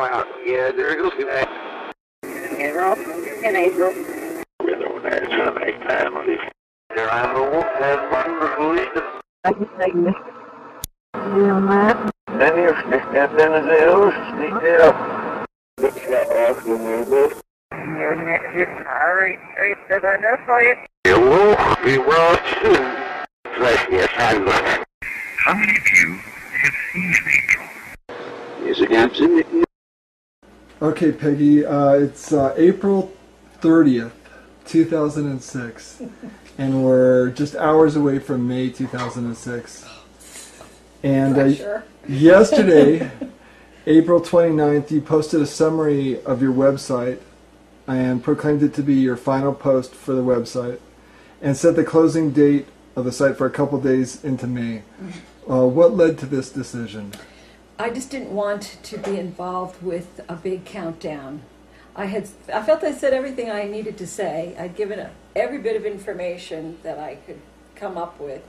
Yeah, there goes that. In April. With that Sunday family. There I know that wonderful. I can take this. Yeah, man. Then you step in the hills, sneak it up. Looks like off the window. You're next to Harry. I said I know for you. You will be well soon. Yes, I will. How many of you have seen April? Yes, again. Okay, Peggy, it's April 30th, 2006, and we're just hours away from May 2006. And yesterday, April 29th, you posted a summary of your website and proclaimed it to be your final post for the website and set the closing date of the site for a couple days into May. What led to this decision? I just didn't want to be involved with a big countdown. I felt I said everything I needed to say. I'd given every bit of information that I could come up with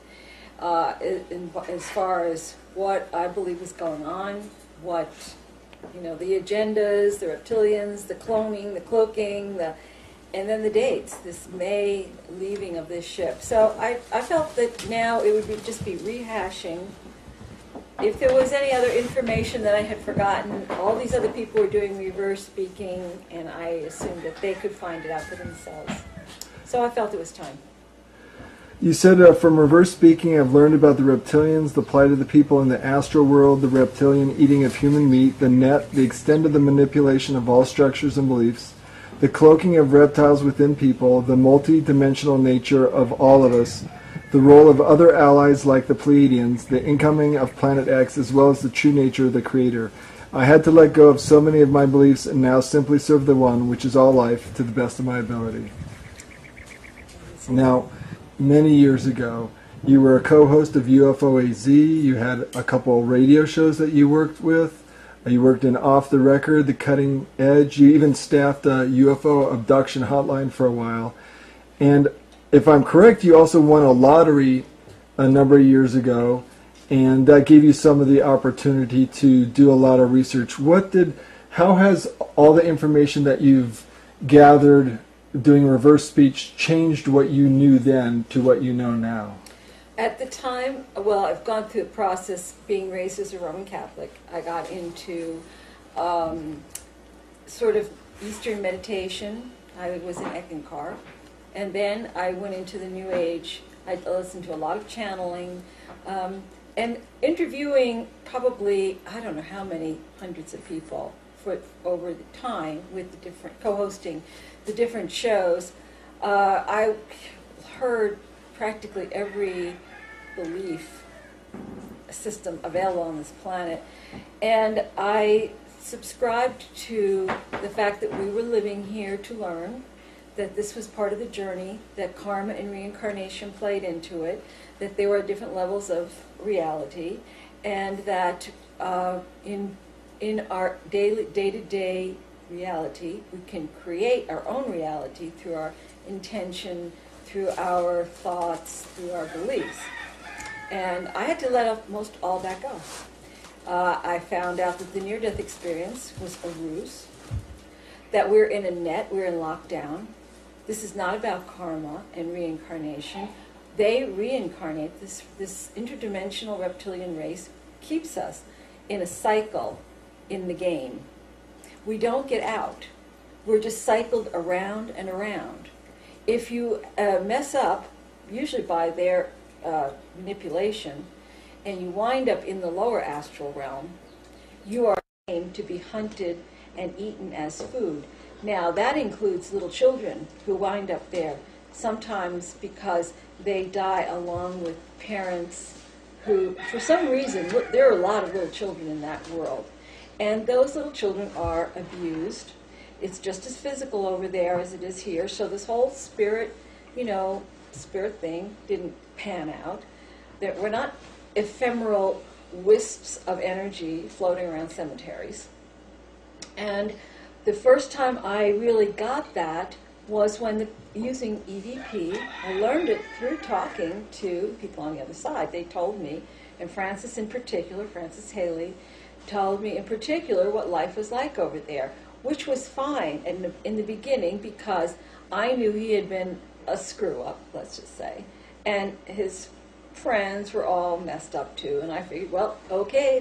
as far as what I believe was going on, what, the agendas, the reptilians, the cloning, the cloaking, and then the dates, this May leaving of this ship. So I felt that now it would just be rehashing. If there was any other information that I had forgotten, all these other people were doing reverse speaking, and I assumed that they could find it out for themselves. So I felt it was time. You said, from reverse speaking, I've learned about the reptilians, the plight of the people in the astral world, the reptilian eating of human meat, the net, the extent of the manipulation of all structures and beliefs, the cloaking of reptiles within people, the multi-dimensional nature of all of us, the role of other allies like the Pleiadians, the incoming of Planet X, as well as the true nature of the Creator. I had to let go of so many of my beliefs and now simply serve the One, which is all life, to the best of my ability. Now, many years ago, you were a co-host of UFO AZ. You had a couple radio shows that you worked with. You worked in Off the Record, The Cutting Edge. You even staffed a UFO abduction hotline for a while. And if I'm correct, you also won a lottery a number of years ago, and that gave you some of the opportunity to do a lot of research. How has all the information that you've gathered doing reverse speech changed what you knew then to what you know now? At the time, well, I've gone through the process, being raised as a Roman Catholic. I got into sort of Eastern meditation. I was in Eckankar. And then I went into the New Age. I listened to a lot of channeling and interviewing probably, I don't know how many hundreds of people over the time with the different, co-hosting the different shows. I heard practically every belief system available on this planet. And I subscribed to the fact that we were living here to learn, that this was part of the journey, that karma and reincarnation played into it, that there were different levels of reality, and that in our day-to-day reality, we can create our own reality through our intention, through our thoughts, through our beliefs. And I had to let most all that go. I found out that the near-death experience was a ruse, that we're in a net, we're in lockdown. This is not about karma and reincarnation. They reincarnate. This interdimensional reptilian race keeps us in a cycle in the game. We don't get out. We're just cycled around and around. If you mess up, usually by their manipulation, and you wind up in the lower astral realm, you are aimed to be hunted and eaten as food. Now, that includes little children who wind up there, sometimes because they die along with parents who, for some reason, there are a lot of little children in that world. And those little children are abused. It's just as physical over there as it is here. So this whole spirit, spirit thing didn't pan out. We're not ephemeral wisps of energy floating around cemeteries. And the first time I really got that was when using EVP. I learned it through talking to people on the other side. They told me, and Francis in particular, Francis Haley, told me in particular what life was like over there, which was fine in the beginning because I knew he had been a screw-up, let's just say, and his friends were all messed up too, and I figured, well, okay,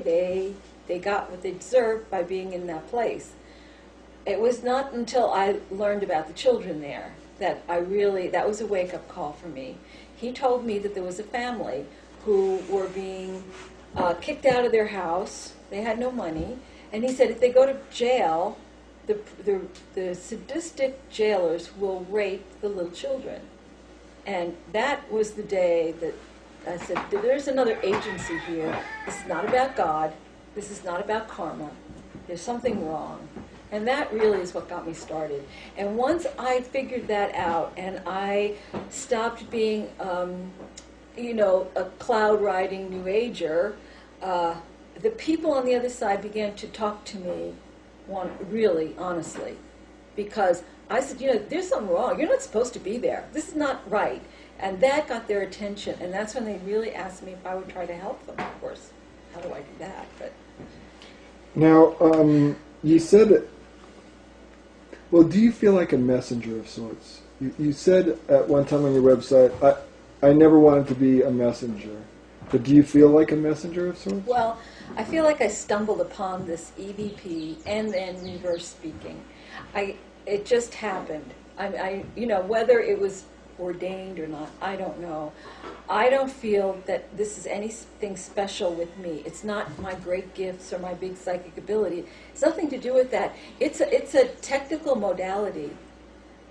they got what they deserved by being in that place. It was not until I learned about the children there that that was a wake-up call for me. He told me that there was a family who were being kicked out of their house. They had no money, and he said if they go to jail, the sadistic jailers will rape the little children. And that was the day that I said, there's another agency here. This is not about God. This is not about karma. There's something wrong. And that really is what got me started. And once I figured that out and I stopped being, a cloud-riding New Ager, the people on the other side began to talk to me really honestly. Because I said, there's something wrong. You're not supposed to be there. This is not right. And that got their attention. And that's when they really asked me if I would try to help them. Of course, how do I do that? But now, you said, well, do you feel like a messenger of sorts? You said at one time on your website, I never wanted to be a messenger. But do you feel like a messenger of sorts? Well, I feel like I stumbled upon this EVP and then reverse speaking. It just happened. Whether it was ordained or not, I don't know. I don't feel that this is anything special with me. It's not my great gifts or my big psychic ability. It's nothing to do with that. It's a technical modality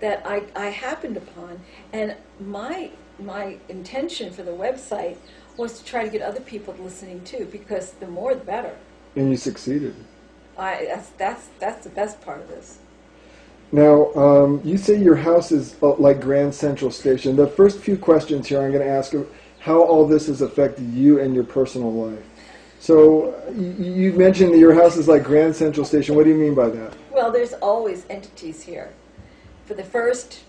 that I happened upon, and my intention for the website was to try to get other people listening too, because the more the better. And you succeeded. That's the best part of this. Now, you say your house is like Grand Central Station. The first few questions here I'm going to ask how all this has affected you and your personal life. So you mentioned that your house is like Grand Central Station. What do you mean by that? Well, there's always entities here. For the first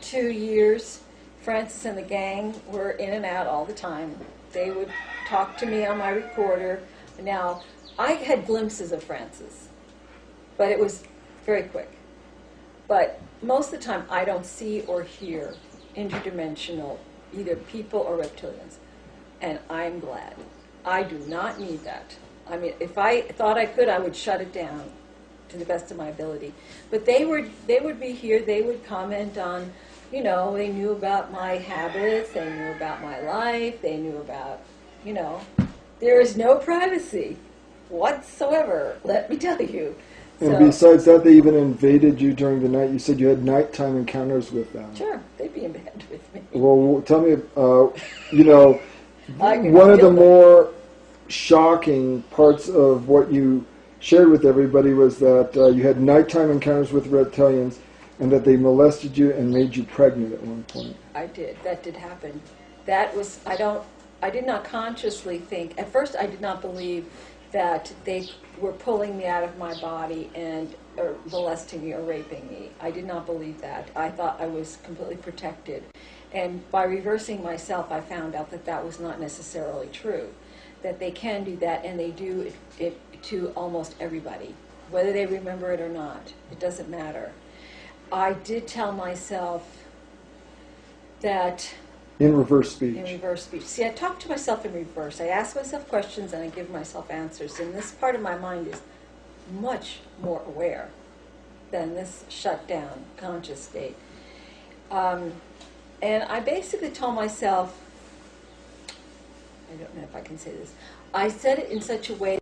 2 years, Francis and the gang were in and out all the time. They would talk to me on my recorder. Now, I had glimpses of Francis, but it was very quick. But most of the time, I don't see or hear interdimensional, either people or reptilians. And I'm glad. I do not need that. I mean, if I thought I could, I would shut it down to the best of my ability. But they would be here. They would comment on, they knew about my habits. They knew about my life. They knew about, there is no privacy whatsoever, let me tell you. And besides that, they even invaded you during the night. You said you had nighttime encounters with them. Sure, they'd be in bed with me. Well, tell me, one of the more shocking parts of what you shared with everybody was that you had nighttime encounters with reptilians and that they molested you and made you pregnant at one point. I did. That did happen. That was, I did not consciously think, at first I did not believe that they were pulling me out of my body and or molesting me or raping me. I did not believe that. I thought I was completely protected. And by reversing myself, I found out that that was not necessarily true. That they can do that, and they do it to almost everybody. Whether they remember it or not, it doesn't matter. I did tell myself that... In reverse speech. In reverse speech. See, I talk to myself in reverse. I ask myself questions and I give myself answers. And this part of my mind is much more aware than this shut down conscious state. And I basically told myself, I don't know if I can say this, I said it in such a way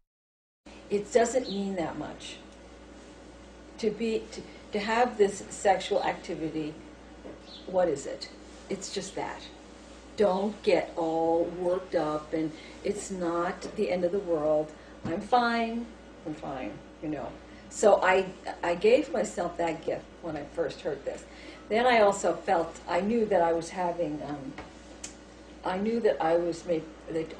that it doesn't mean that much. To have this sexual activity, what is it? It's just that. Don't get all worked up, and it's not the end of the world. I'm fine, So I gave myself that gift when I first heard this. Then I also felt, I knew that I was having, I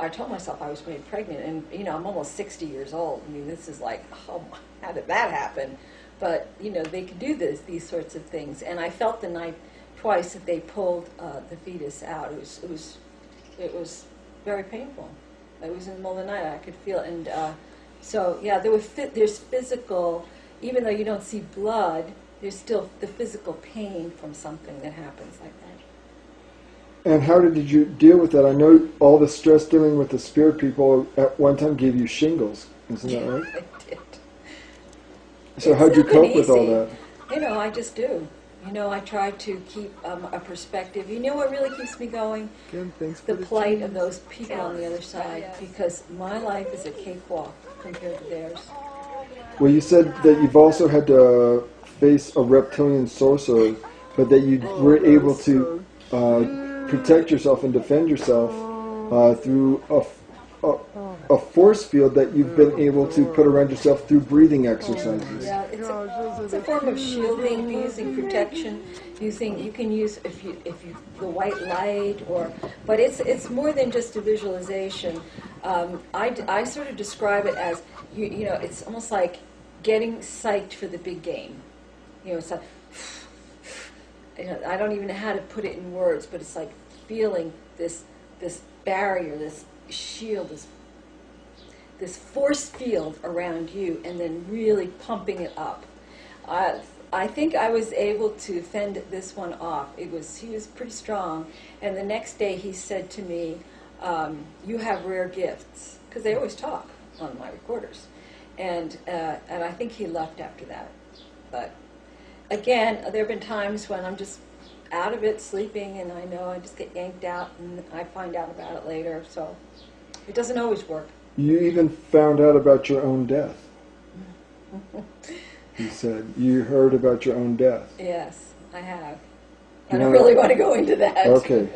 told myself I was made pregnant, and I'm almost 60 years old. I mean, this is like, oh, how did that happen? But, they could do these sorts of things. And I felt the night twice that they pulled the fetus out. It was very painful. It was in the middle of the night. I could feel it. And So yeah, there's physical, even though you don't see blood, there's still the physical pain from something that happens like that. And how did you deal with that? I know all the stress dealing with the spirit people at one time gave you shingles. Isn't that right? I did. So It's how'd you not been cope with all easy. that? You know, I just do. You know, I try to keep a perspective. You know what really keeps me going? Again, thanks The for plight cheese. of those people on the other side, because my life is a cakewalk compared to theirs. Well, you said that you've also had to face a reptilian sorcerer, but that you were able to protect yourself and defend yourself through a force field that you've been able to put around yourself through breathing exercises. Yeah, it's a form of shielding, using protection, you can use if you the white light but it's more than just a visualization. I sort of describe it as you know, it's almost like getting psyched for the big game. You know, it's like, you know, I don't even know how to put it in words, but it's like feeling this barrier, this shield, this force field around you, and then really pumping it up. I think I was able to fend this one off. He was pretty strong, and the next day he said to me, "You have rare gifts," because they always talk on my recorders, and I think he left after that. But again, there have been times when I'm just out of it, sleeping, and I know I just get yanked out, and I find out about it later. So it doesn't always work. You even found out about your own death. You said you heard about your own death. Yes, I have. You I don't know- really want to go into that. Okay.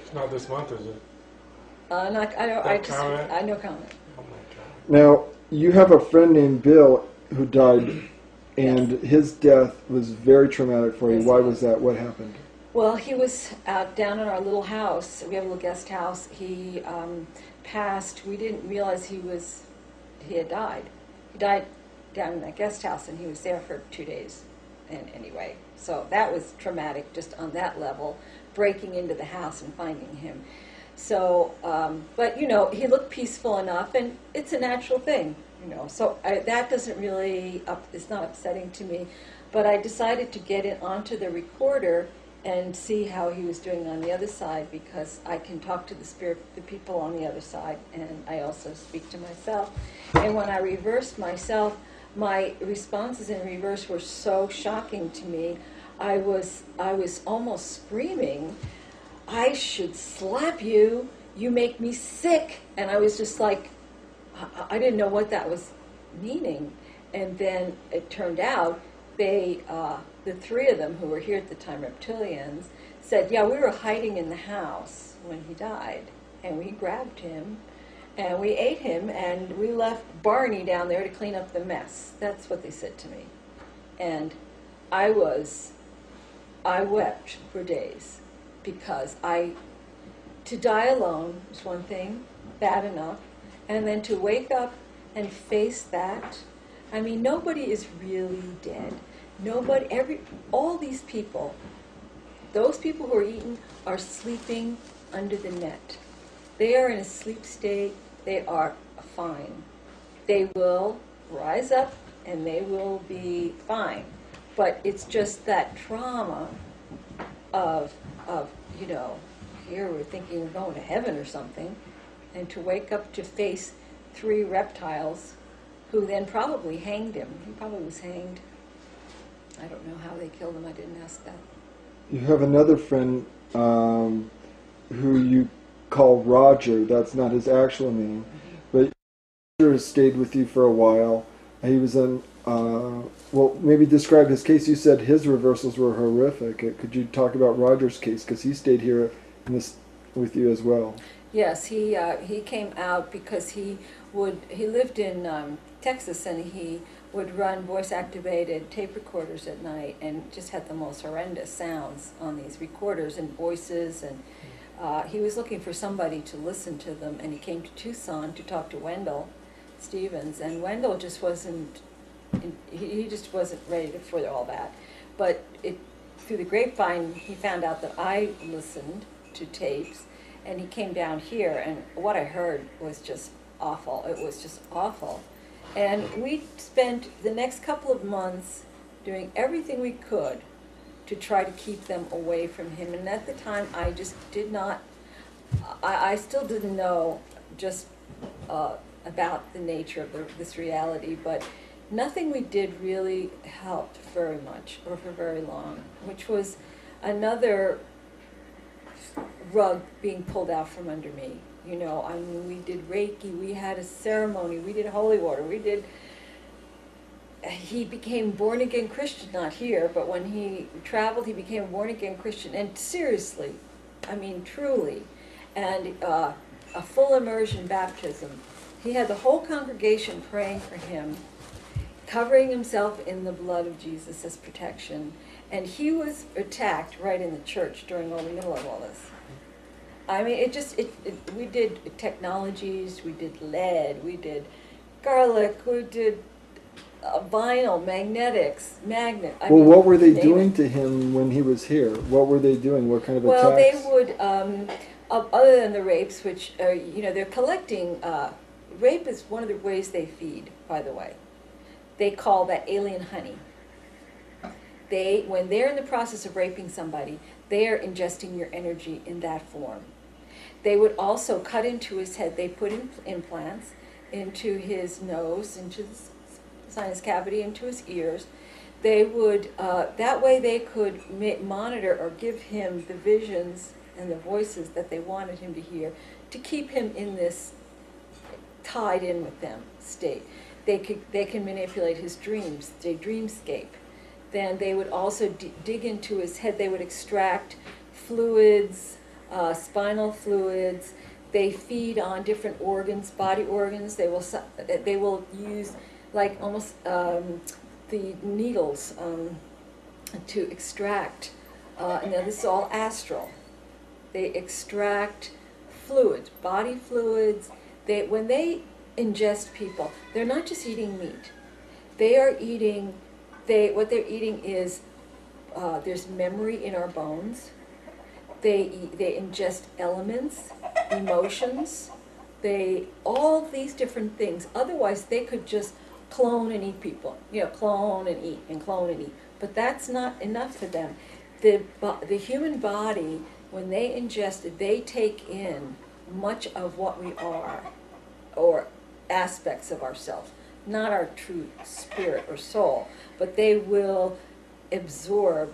It's not this month, is it? I No comment? comment. Oh my God. Now, you have a friend named Bill who died, and his death was very traumatic for you. Yes, Why it was was. that? What happened? Well, he was down in our little house. We have a little guest house. He passed. We didn't realize he had died. He died down in that guest house, and he was there for 2 days. And anyway, so that was traumatic just on that level, breaking into the house and finding him. So, but you know, he looked peaceful enough, and it's a natural thing, you know. So that doesn't really, it's not upsetting to me. But I decided to get it onto the recorder and see how he was doing on the other side, because I can talk to the people on the other side, and I also speak to myself. And when I reversed myself, my responses in reverse were so shocking to me. I was almost screaming, "I should slap you, you make me sick." And I was just like, I didn't know what that was meaning. And then it turned out the three of them who were here at the time, Reptilians, said, "Yeah, we were hiding in the house when he died, and we grabbed him, and we ate him, and we left Barney down there to clean up the mess." That's what they said to me. And I wept for days, because to die alone was one thing, bad enough, and then to wake up and face that. I mean, nobody is really dead. All these people, those people who are eaten, are sleeping under the net. They are in a sleep state. They are fine. They will rise up and they will be fine. But it's just that trauma of you know, here we're thinking we're going to heaven or something, and to wake up to face 3 reptiles who then probably hanged him. He probably was hanged. I don't know how they killed him. I didn't ask that. You have another friend who you call Roger. That's not his actual name, but Roger has stayed with you for a while. He was in. Well, maybe describe his case. You said his reversals were horrific. Could you talk about Roger's case, because he stayed here with you as well? Yes, he came out because he lived in Texas, and he would run voice-activated tape recorders at night, and just had the most horrendous sounds on these recorders and voices, and he was looking for somebody to listen to them, and he came to Tucson to talk to Wendell Stevens, and Wendell just wasn't, he just wasn't ready for all that. But through the grapevine, he found out that I listened to tapes, and he came down here, and what I heard was just awful. It was just awful. And we spent the next couple of months doing everything we could to try to keep them away from him. And at the time, I just did not, I still didn't know just about the nature of this reality, but nothing we did really helped very much or for very long, which was another rug being pulled out from under me. You know, I mean, we did Reiki, we had a ceremony, we did holy water, he became born-again Christian, not here, but when he traveled, he became a born-again Christian, and seriously, I mean, truly, and a full immersion baptism. He had the whole congregation praying for him, covering himself in the blood of Jesus as protection, and he was attacked right in the church during the middle of all this. I mean, we did technologies, we did lead, we did garlic, we did vinyl, magnetics, magnet. Well, what were they doing to him when he was here? What were they doing? What kind of attacks? Well, they would, other than the rapes, which, you know, they're collecting, rape is one of the ways they feed, by the way. They call that alien honey. When they're in the process of raping somebody, they are ingesting your energy in that form. They would also cut into his head. They put implants into his nose, into the sinus cavity, into his ears. They would, that way they could monitor or give him the visions and the voices that they wanted him to hear to keep him in this tied in with them state. They can manipulate his dreams, their dreamscape. Then they would also dig into his head. They would extract fluids, spinal fluids. They feed on different organs, body organs. They will use like almost the needles to extract. Now this is all astral. They extract fluids, body fluids. When they ingest people, they're not just eating meat. They are eating. What they're eating is there's memory in our bones. They ingest elements, emotions. All these different things. Otherwise, they could just clone and eat people. You know, clone and eat and clone and eat. But that's not enough for them. The human body, when they ingest it, they take in much of what we are, or aspects of ourselves, not our true spirit or soul, but they will absorb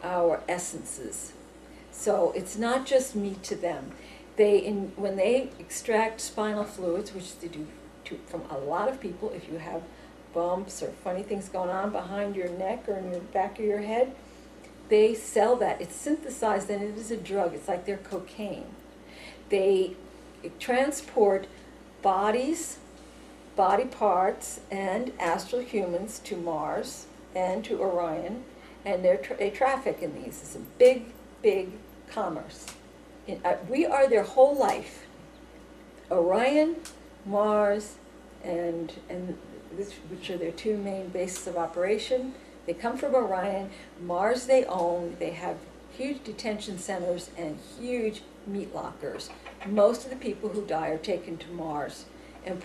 our essences. So it's not just meat to them. When they extract spinal fluids, which they do from a lot of people, if you have bumps or funny things going on behind your neck or in the back of your head, they sell that. It's synthesized and it is a drug. It's like their cocaine. They transport bodies, body parts, and astral humans to Mars and to Orion, and they traffic in these. It's a big, big commerce. We are their whole life. Orion, Mars, and this, which are their two main bases of operation. They come from Orion. Mars they own. They have huge detention centers and huge meat lockers. Most of the people who die are taken to Mars and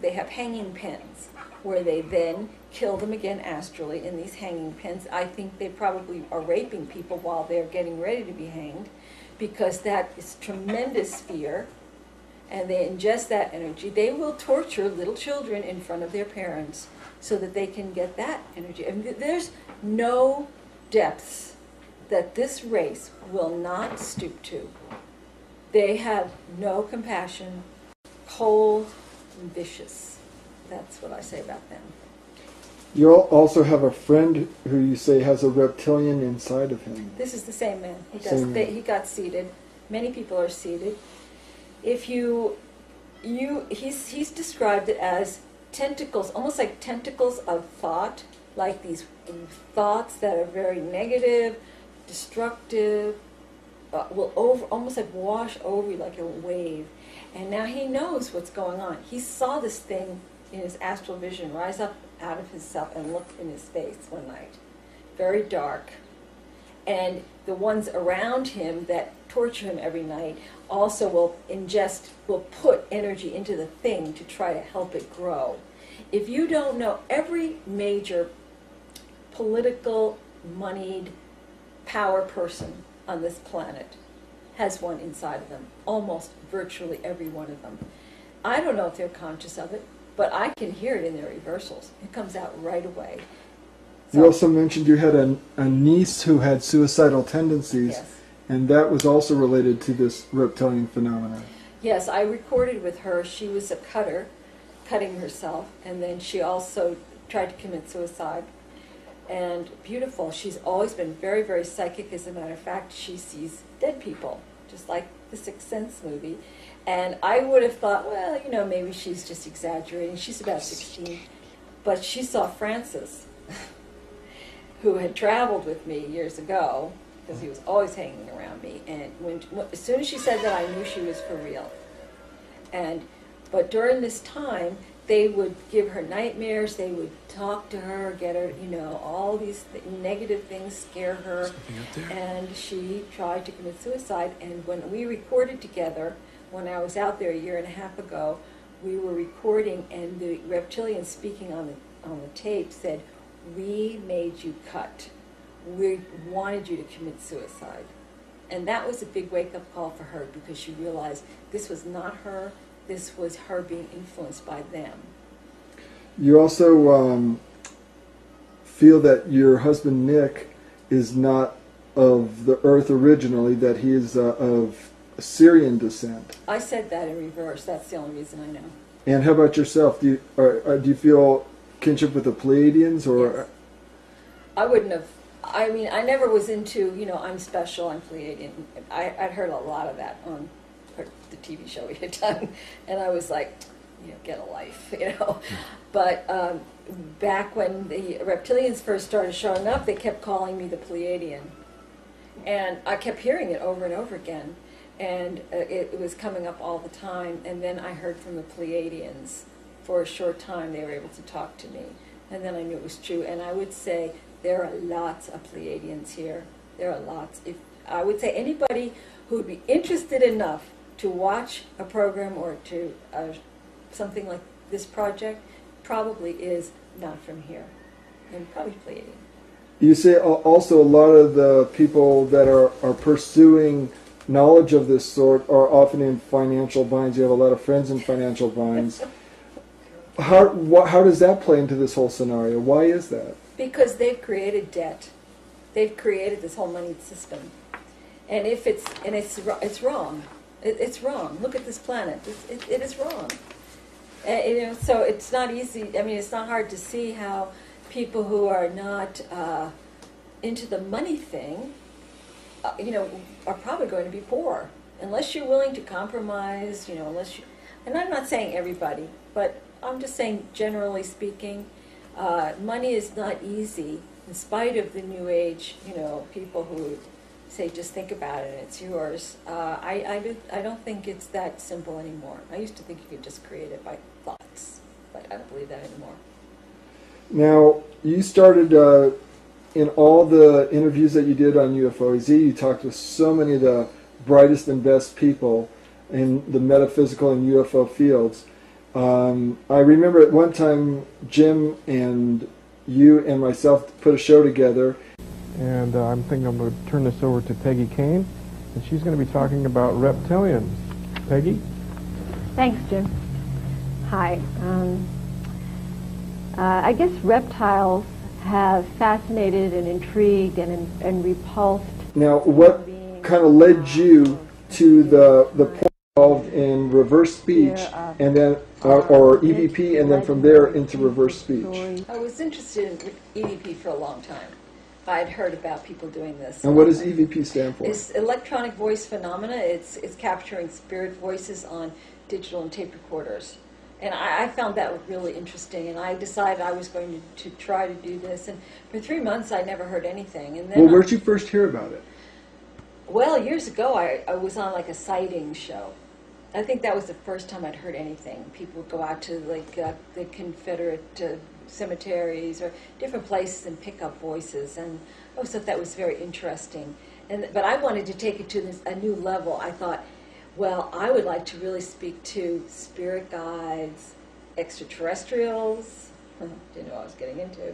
they have hanging pens where they then kill them again astrally in these hanging pens. I think they probably are raping people while they're getting ready to be hanged, because that is tremendous fear, and they ingest that energy. They will torture little children in front of their parents so that they can get that energy. And there's no depths that this race will not stoop to. They have no compassion, cold and vicious. That's what I say about them. You also have a friend who you say has a reptilian inside of him. This is the same man. He got seated. Many people are seated. If he's described it as tentacles, almost like tentacles of thought, like these thoughts that are very negative, destructive, will almost like wash over you like a wave. And now he knows what's going on. He saw this thing in his astral vision rise up out of himself and look in his face one night. Very dark. And the ones around him that torture him every night also will put energy into the thing to try to help it grow. If you don't know, every major political, moneyed, power person on this planet has one inside of them, almost virtually every one of them. I don't know if they're conscious of it, but I can hear it in their reversals. It comes out right away. You also mentioned you had a niece who had suicidal tendencies, yes. And that was also related to this reptilian phenomenon. Yes, I recorded with her. She was a cutter, cutting herself, and then she also tried to commit suicide. And beautiful. She's always been very, very psychic. As a matter of fact, she sees dead people, just like the Sixth Sense movie. And I would have thought, well, you know, maybe she's just exaggerating. She's about 16. But she saw Francis, who had traveled with me years ago, because he was always hanging around me. And as soon as she said that, I knew she was for real. But during this time, they would give her nightmares, they would talk to her, get her, you know, all these negative things, scare her. And she tried to commit suicide. And when we recorded together, when I was out there a year and a half ago, we were recording, and the reptilian speaking on the tape said, "We made you cut. We wanted you to commit suicide." And that was a big wake-up call for her, because she realized this was not her. This was her being influenced by them. You also feel that your husband Nick is not of the earth originally, that he is of Syrian descent. I said that in reverse. That's the only reason I know. And how about yourself? Do you feel kinship with the Pleiadians? Or yes. I wouldn't have. I mean, I never was into, you know, I'm special, I'm Pleiadian. I'd heard a lot of that on the TV show we had done, and I was like, you know, get a life, you know. But back when the reptilians first started showing up, they kept calling me the Pleiadian, and I kept hearing it over and over again, and it was coming up all the time. And then I heard from the Pleiadians. For a short time, they were able to talk to me, and then I knew it was true. And I would say there are lots of Pleiadians here. There are lots. If I would say anybody who would be interested enough to watch a program or to something like this project probably is not from here, and probably Pleiadian. You say also a lot of the people that are pursuing knowledge of this sort are often in financial binds. You have a lot of friends in financial binds. How does that play into this whole scenario? Why is that? Because they've created debt. They've created this whole money system. And it's wrong. It's wrong. Look at this planet. It is wrong. You know, so it's not easy. I mean, it's not hard to see how people who are not into the money thing, you know, are probably going to be poor unless you're willing to compromise. You know, unless you. And I'm not saying everybody, but I'm just saying generally speaking, money is not easy. In spite of the New Age, you know, people who say just think about it, it's yours. I don't think it's that simple anymore. I used to think you could just create it by thoughts, but I don't believe that anymore. Now, you started in all the interviews that you did on UFOZ, you talked with so many of the brightest and best people in the metaphysical and UFO fields. I remember at one time Jim and you and myself put a show together. And I'm thinking I'm going to turn this over to Peggy Kane, and she's going to be talking about reptilians. Peggy? Thanks, Jim. Hi. I guess reptiles have fascinated and intrigued and repulsed. Now, what kind of led you to the point involved in reverse speech, and then or EVP, and then from there into reverse speech? I was interested in EVP for a long time. I'd heard about people doing this. And what does EVP stand for? It's electronic voice phenomena. It's capturing spirit voices on digital and tape recorders. And I found that really interesting, and I decided I was going to try to do this. And for 3 months, I never heard anything. And then well, where'd you first hear about it? Well, years ago, I was on like a sighting show. I think that was the first time I'd heard anything. People would go out to like the Confederate cemeteries or different places and pick up voices, and I always thought that was very interesting. But I wanted to take it to a new level. I thought, well, I would like to really speak to spirit guides extraterrestrials. Didn't know what I was getting into.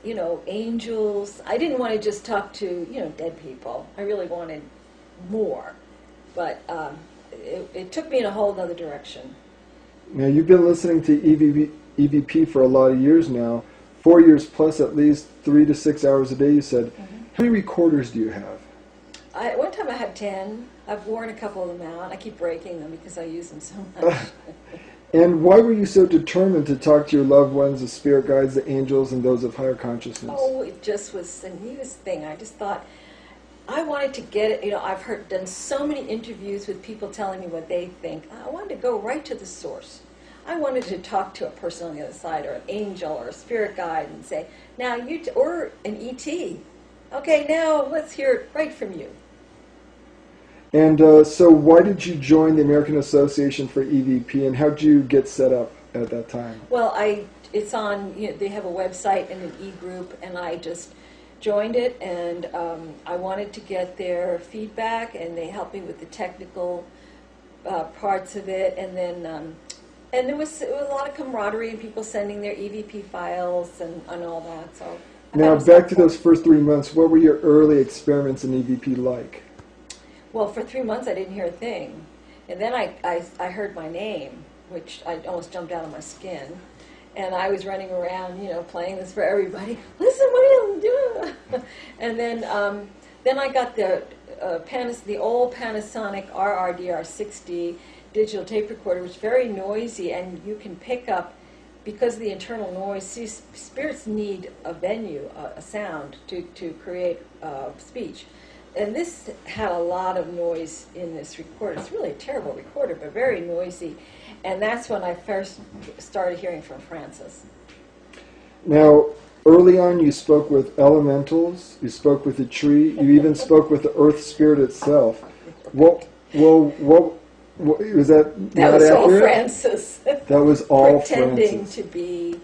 You know, angels. I didn't want to just talk to, you know, dead people. I really wanted more. But it took me in a whole other direction. Now, you've been listening to EVP for a lot of years now, 4 years plus, at least 3 to 6 hours a day, you said. Mm-hmm. How many recorders do you have? One time I had 10. I've worn a couple of them out. I keep breaking them because I use them so much. And why were you so determined to talk to your loved ones, the spirit guides, the angels, and those of higher consciousness? Oh, it just was the newest thing. I just thought I wanted to get it. You know, I've done so many interviews with people telling me what they think. I wanted to go right to the source. I wanted to talk to a person on the other side, or an angel, or a spirit guide, and say, now or an ET. Okay, now let's hear it right from you. And so why did you join the American Association for EVP, and how did you get set up at that time? Well, it's on, you know, they have a website and an e-group, and I just joined it, and I wanted to get their feedback, and they helped me with the technical parts of it, and then and there was a lot of camaraderie and people sending their EVP files and all that. So now back to those first 3 months, what were your early experiments in EVP like? Well, for 3 months I didn't hear a thing, and then I heard my name, which I almost jumped out of my skin. And I was running around, you know, playing this for everybody. Listen, what are you doing? And then I got the old Panasonic RRDR60 digital tape recorder, which is very noisy, and you can pick up, because of the internal noise. See, spirits need a venue, a sound, to create speech. And this had a lot of noise in this recorder. It's really a terrible recorder, but very noisy. And that's when I first started hearing from Francis. Now, early on you spoke with elementals, you spoke with the tree, you even spoke with the earth spirit itself. What was that That not was accurate? all Francis. That was all Pretending Francis. to be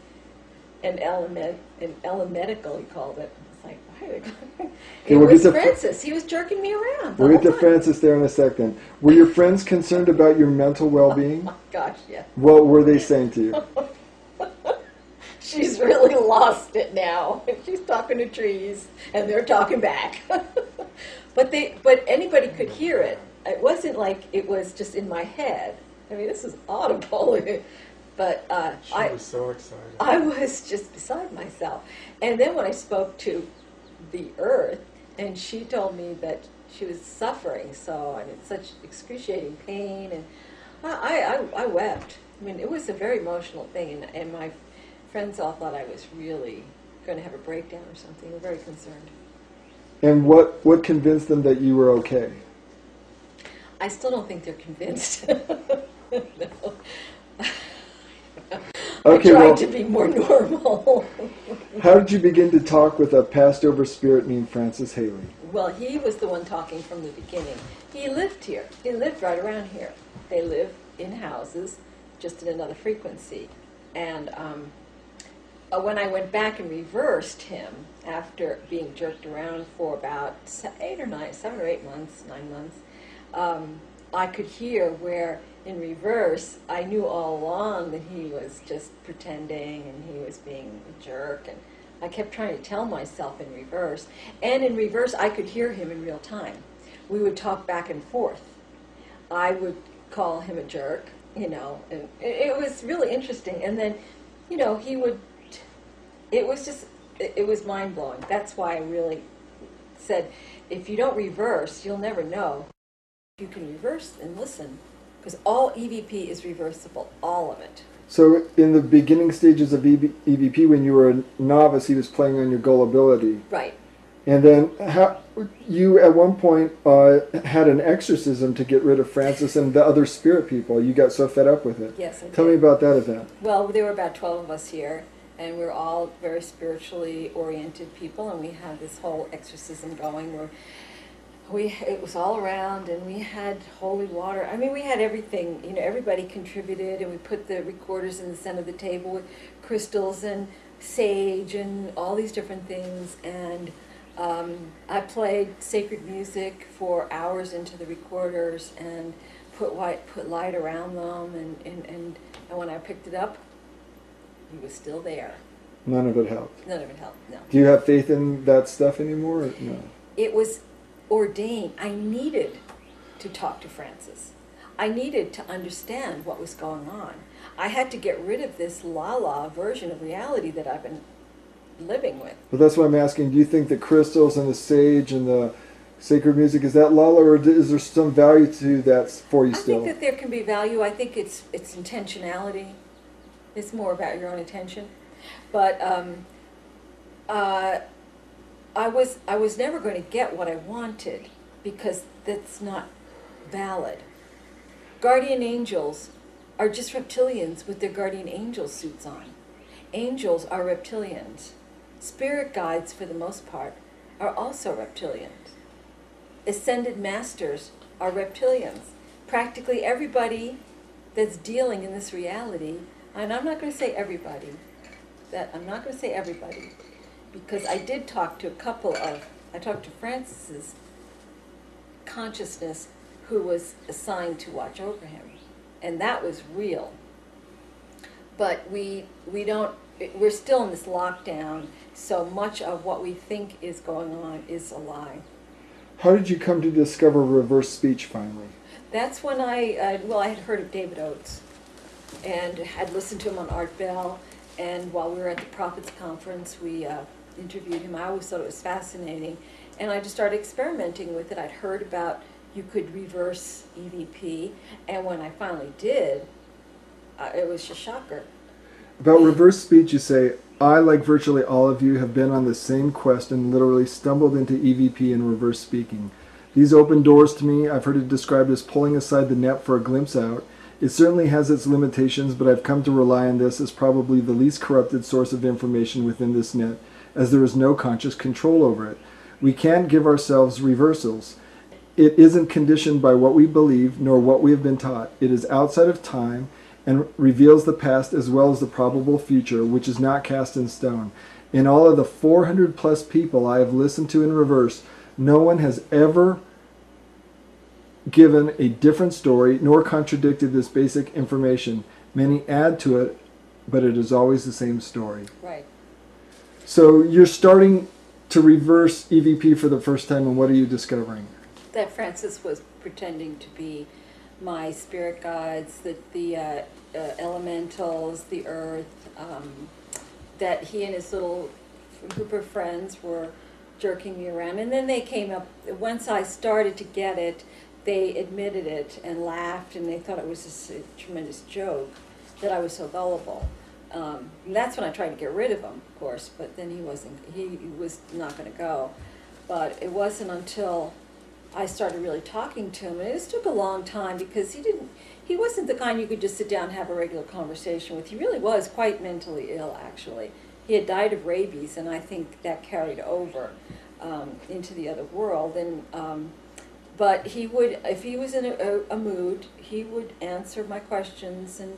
an elementical, he called it. It's like, why? It we'll was get to Francis. He was jerking me around. We'll get to Francis there in a second. Were your friends concerned about your mental well-being? Oh, gosh, yeah. What were they saying to you? She's really lost it now. She's talking to trees, and they're talking back. But anybody could hear it. It wasn't like it was just in my head. I mean, this is audible. But She was so excited. I was just beside myself. And then when I spoke to the earth, and she told me that she was suffering, so I mean, such excruciating pain, and I wept. I mean, it was a very emotional thing, and my friends all thought I was really going to have a breakdown or something. They were very concerned. And what convinced them that you were okay? I still don't think they're convinced. No. Okay, I tried to be more normal. How did you begin to talk with a passed-over spirit named Francis Haley? Well, he was the one talking from the beginning. He lived here. He lived right around here. They live in houses, just in another frequency. And when I went back and reversed him after being jerked around for about 7 or 8 months, 9 months, I could hear where in reverse I knew all along that he was just pretending and he was being a jerk, and I kept trying to tell myself in reverse. And in reverse I could hear him in real time. We would talk back and forth. I would call him a jerk, you know, and it was really interesting. And then, you know, he would, it was mind-blowing. That's why I really said, if you don't reverse, you'll never know. You can reverse and listen, because all EVP is reversible, all of it. So in the beginning stages of EVP, when you were a novice, he was playing on your gullibility. Right. And then you, at one point, had an exorcism to get rid of Francis and the other spirit people. You got so fed up with it. Yes, I did. Tell me about that event. Well, there were about 12 of us here, and we're all very spiritually oriented people, and we had this whole exorcism going where it was all around, and we had holy water. I mean, we had everything. You know, everybody contributed, and we put the recorders in the center of the table with crystals and sage and all these different things. And I played sacred music for hours into the recorders and put light around them, and when I picked it up, he was still there. None of it helped. None of it helped, no. Do you have faith in that stuff anymore? Or no. It was ordained. I needed to talk to Francis. I needed to understand what was going on. I had to get rid of this la-la version of reality that I've been living with. Well, that's why I'm asking, do you think the crystals and the sage and the sacred music, is that la-la, or is there some value to that for you still? I think that there can be value. I think it's intentionality. It's more about your own intention. But I was never going to get what I wanted, because that's not valid. Guardian angels are just reptilians with their guardian angel suits on. Angels are reptilians. Spirit guides, for the most part, are also reptilians. Ascended masters are reptilians. Practically everybody that's dealing in this reality, and I'm not going to say everybody, because I did talk to I talked to Francis's consciousness, who was assigned to watch over him, and that was real. But we're still in this lockdown, so much of what we think is going on is a lie. How did you come to discover reverse speech finally? That's when I had heard of David Oates, and had listened to him on Art Bell, and while we were at the Prophets Conference, we interviewed him. I always thought it was fascinating, and I just started experimenting with it. I'd heard about you could reverse EVP, and when I finally did, it was a shocker. About reverse speech, you say, I, like virtually all of you, have been on the same quest and literally stumbled into EVP and reverse speaking. These open doors to me. I've heard it described as pulling aside the net for a glimpse out. It certainly has its limitations, but I've come to rely on this as probably the least corrupted source of information within this net, as there is no conscious control over it. We can't give ourselves reversals. It isn't conditioned by what we believe nor what we have been taught. It is outside of time and reveals the past as well as the probable future, which is not cast in stone. In all of the 400 plus people I have listened to in reverse, no one has ever given a different story nor contradicted this basic information. Many add to it, but it is always the same story. Right. So you're starting to reverse EVP for the first time, and what are you discovering? That Francis was pretending to be my spirit guides, the elementals, the earth, that he and his little group of friends were jerking me around. And then they came up, once I started to get it, they admitted it and laughed, and they thought it was just a tremendous joke that I was so gullible. And that's when I tried to get rid of him, of course, but then he was not going to go. But it wasn't until I started really talking to him, and it just took a long time, because he wasn't the kind you could just sit down and have a regular conversation with. He really was quite mentally ill, actually. He had died of rabies, and I think that carried over into the other world. And but he would, if he was in a mood, he would answer my questions, and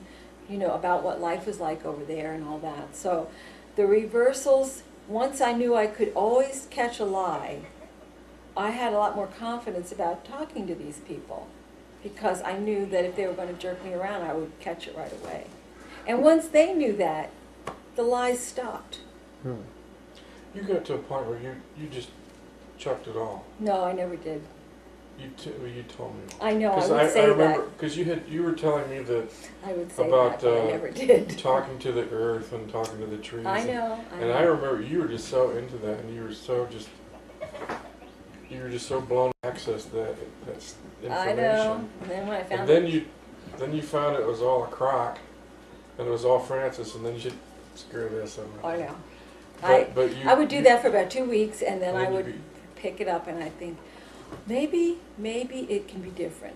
about what life was like over there and all that. So the reversals, once I knew I could always catch a lie, I had a lot more confidence about talking to these people, because I knew that if they were going to jerk me around, I would catch it right away. And once they knew that, the lies stopped. Really? You got to a point where you just chucked it all. No, I never did. You told me. I know, I would say that. Because you were telling me that I would say about that, but I never did. talking to the earth and talking to the trees. I know. And I remember you were just so into that, and you were just so blown to access that information. I know. And then when I found then you found it was all a crock, and it was all Francis, and then you screw this up. I know. I would do that for about 2 weeks, and then I would pick it up, and I think, maybe it can be different.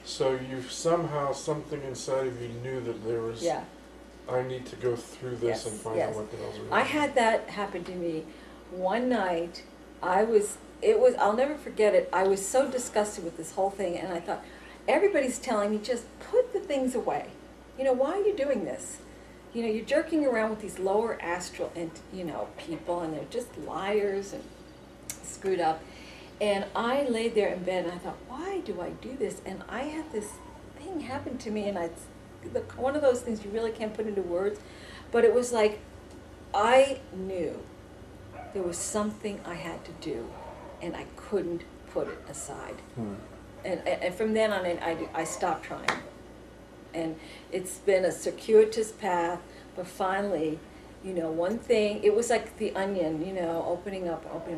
So you somehow, something inside of you knew that there was, yeah. I need to go through this and find out what the hell's going on. I had that happen to me one night. I'll never forget it. I was so disgusted with this whole thing, and I thought, everybody's telling me, just put the things away. Why are you doing this? You're jerking around with these lower astral and people, and they're just liars and screwed up. And I laid there in bed, and I thought, why do I do this? And I had this thing happened to me, and one of those things you really can't put into words, but it was like I knew there was something I had to do, and I couldn't put it aside. And from then on, I stopped trying. And it's been a circuitous path, but finally, you know, one thing, it was like the onion, you know, opening,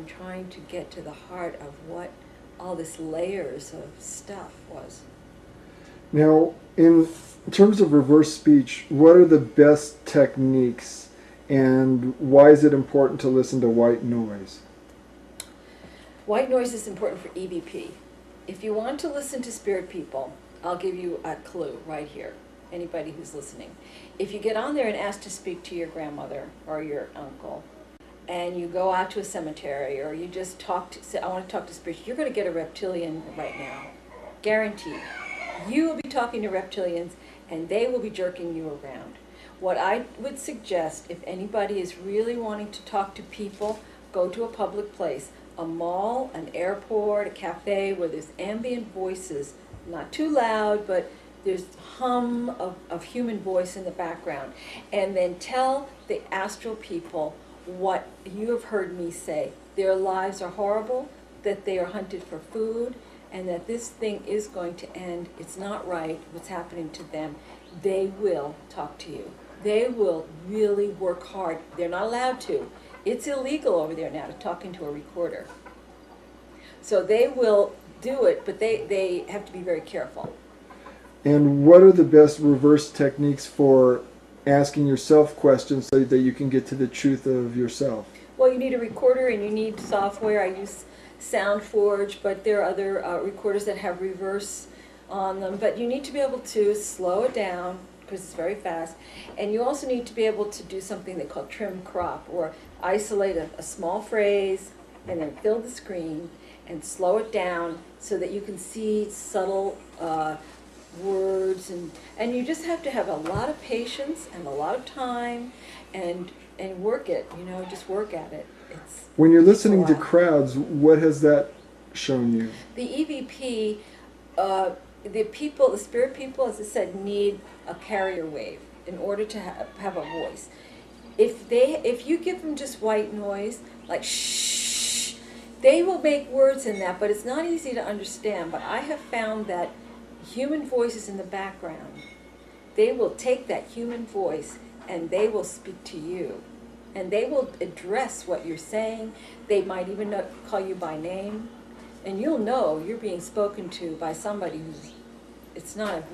trying to get to the heart of what all this layers of stuff was. Now, in terms of reverse speech, what are the best techniques, and why is it important to listen to white noise? White noise is important for EVP. If you want to listen to spirit people, I'll give you a clue right here, anybody who's listening. If you get on there and ask to speak to your grandmother or your uncle, and you go out to a cemetery, or you just say, I want to talk to spirits, you're going to get a reptilian right now. Guaranteed. You will be talking to reptilians, and they will be jerking you around. What I would suggest, if anybody is really wanting to talk to people, go to a public place, a mall, an airport, a cafe, where there's ambient voices, not too loud, but there's hum of human voice in the background. And then tell the astral people what you have heard me say. Their lives are horrible, that they are hunted for food, and that this thing is going to end. It's not right what's happening to them. They will talk to you. They will really work hard. They're not allowed to. It's illegal over there now to talk into a recorder. So they will do it, but they have to be very careful. And what are the best reverse techniques for asking yourself questions so that you can get to the truth of yourself? Well, you need a recorder and you need software. I use SoundForge, but there are other recorders that have reverse on them. But you need to be able to slow it down because it's very fast. And you also need to be able to do something they call trim crop, or isolate a small phrase and then fill the screen and slow it down so that you can see subtle words, and you just have to have a lot of patience and a lot of time and work it, you know, just work at it. When you're listening to crowds, what has that shown you? The EVP, the spirit people, as I said, need a carrier wave in order to have a voice. If you give them just white noise, like shh, they will make words in that, but it's not easy to understand. But I have found that human voices in the background, they will take that human voice and they will speak to you. And they will address what you're saying. They might even call you by name. And you'll know you're being spoken to by somebody who's, it's not a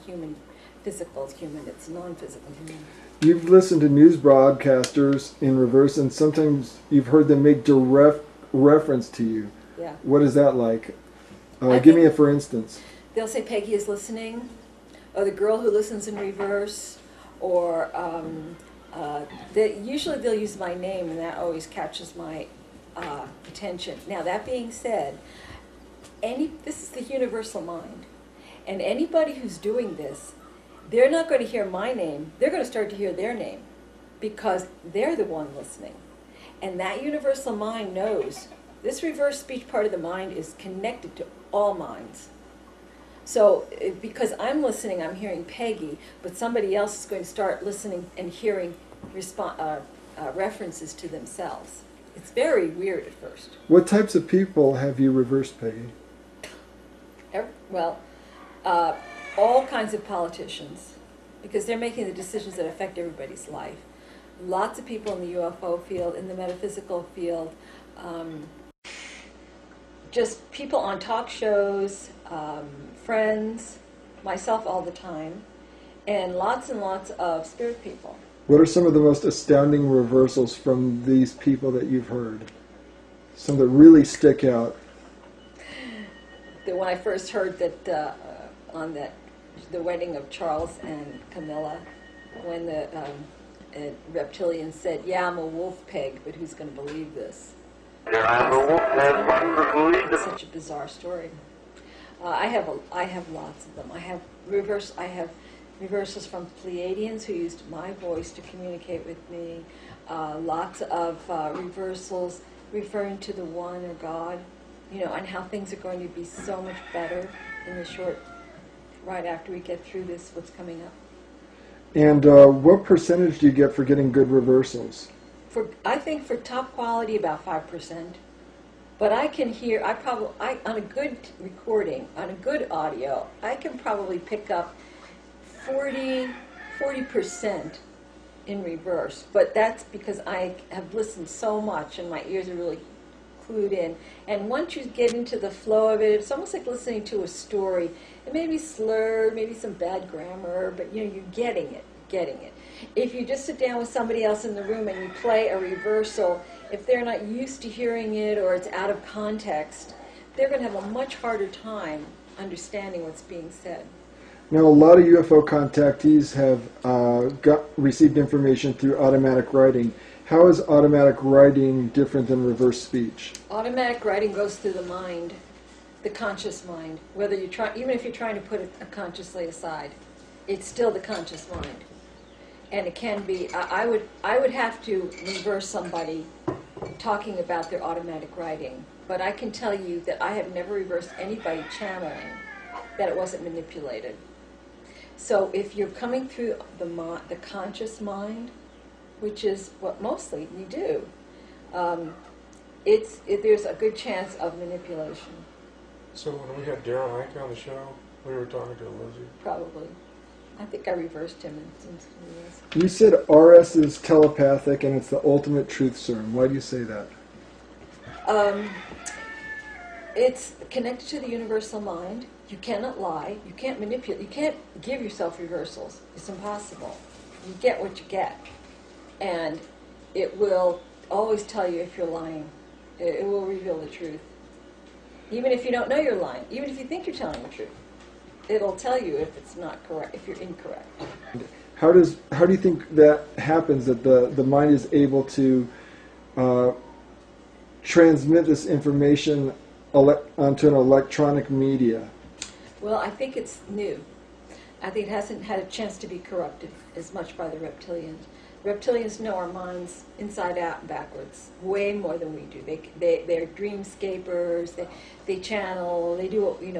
human, physical, it's human, it's non-physical human. You've listened to news broadcasters in reverse, and sometimes you've heard them make direct reference to you. Yeah. What is that like? Give me a for instance. They'll say, Peggy is listening, or the girl who listens in reverse, or usually they'll use my name, and that always catches my attention. Now, that being said, this is the universal mind, and anybody who's doing this, they're not going to hear my name. They're going to start to hear their name because they're the one listening. And that universal mind knows this reverse speech part of the mind is connected to all minds. So because I'm listening, I'm hearing Peggy, but somebody else is going to start listening and hearing references to themselves. It's very weird at first. What types of people have you reversed, Peggy? All kinds of politicians, because they're making the decisions that affect everybody's life. Lots of people in the UFO field, in the metaphysical field, just people on talk shows, friends, myself all the time, and lots of spirit people. What are some of the most astounding reversals from these people that you've heard? Some that really stick out. When I first heard that on the wedding of Charles and Camilla, when the reptilian said, "Yeah, I'm a wolf, Peg, but who's going to believe this?" It's such a bizarre story. I have lots of them. I have reversals from Pleiadians who used my voice to communicate with me. Lots of reversals referring to the One or God, you know, and how things are going to be so much better in the short right after we get through this, what's coming up. And what percentage do you get for getting good reversals? I think for top quality, about 5%. But I can hear, on a good recording, on a good audio, I can probably pick up 40% in reverse. But that's because I have listened so much and my ears are really clued in. And once you get into the flow of it, it's almost like listening to a story. It may be slurred, maybe some bad grammar, but you're getting it. If you just sit down with somebody else in the room and you play a reversal, if they're not used to hearing it or it's out of context, they're going to have a much harder time understanding what's being said. Now, a lot of UFO contactees have received information through automatic writing. How is automatic writing different than reverse speech? Automatic writing goes through the mind, the conscious mind. Whether you try, even if you're trying to put it consciously aside, it's still the conscious mind. And it can be, I would have to reverse somebody talking about their automatic writing. But I can tell you that I have never reversed anybody channeling that it wasn't manipulated. So if you're coming through the conscious mind, which is what mostly we do, there's a good chance of manipulation. So when we had Daryl Hank on the show, we were talking to Lizzie. Probably. I think I reversed him in some ways. You said RS is telepathic and it's the ultimate truth serum. Why do you say that? It's connected to the universal mind. You cannot lie. You can't manipulate. You can't give yourself reversals. It's impossible. You get what you get. And it will always tell you if you're lying. It will reveal the truth. Even if you don't know you're lying. Even if you think you're telling the truth. It'll tell you if it's not correct, if you're incorrect. How do you think that happens, that the mind is able to transmit this information onto an electronic media? Well, I think it's new. I think it hasn't had a chance to be corrupted as much by the reptilians. Reptilians know our minds inside out and backwards, way more than we do. They're dreamscapers, they channel, they do, they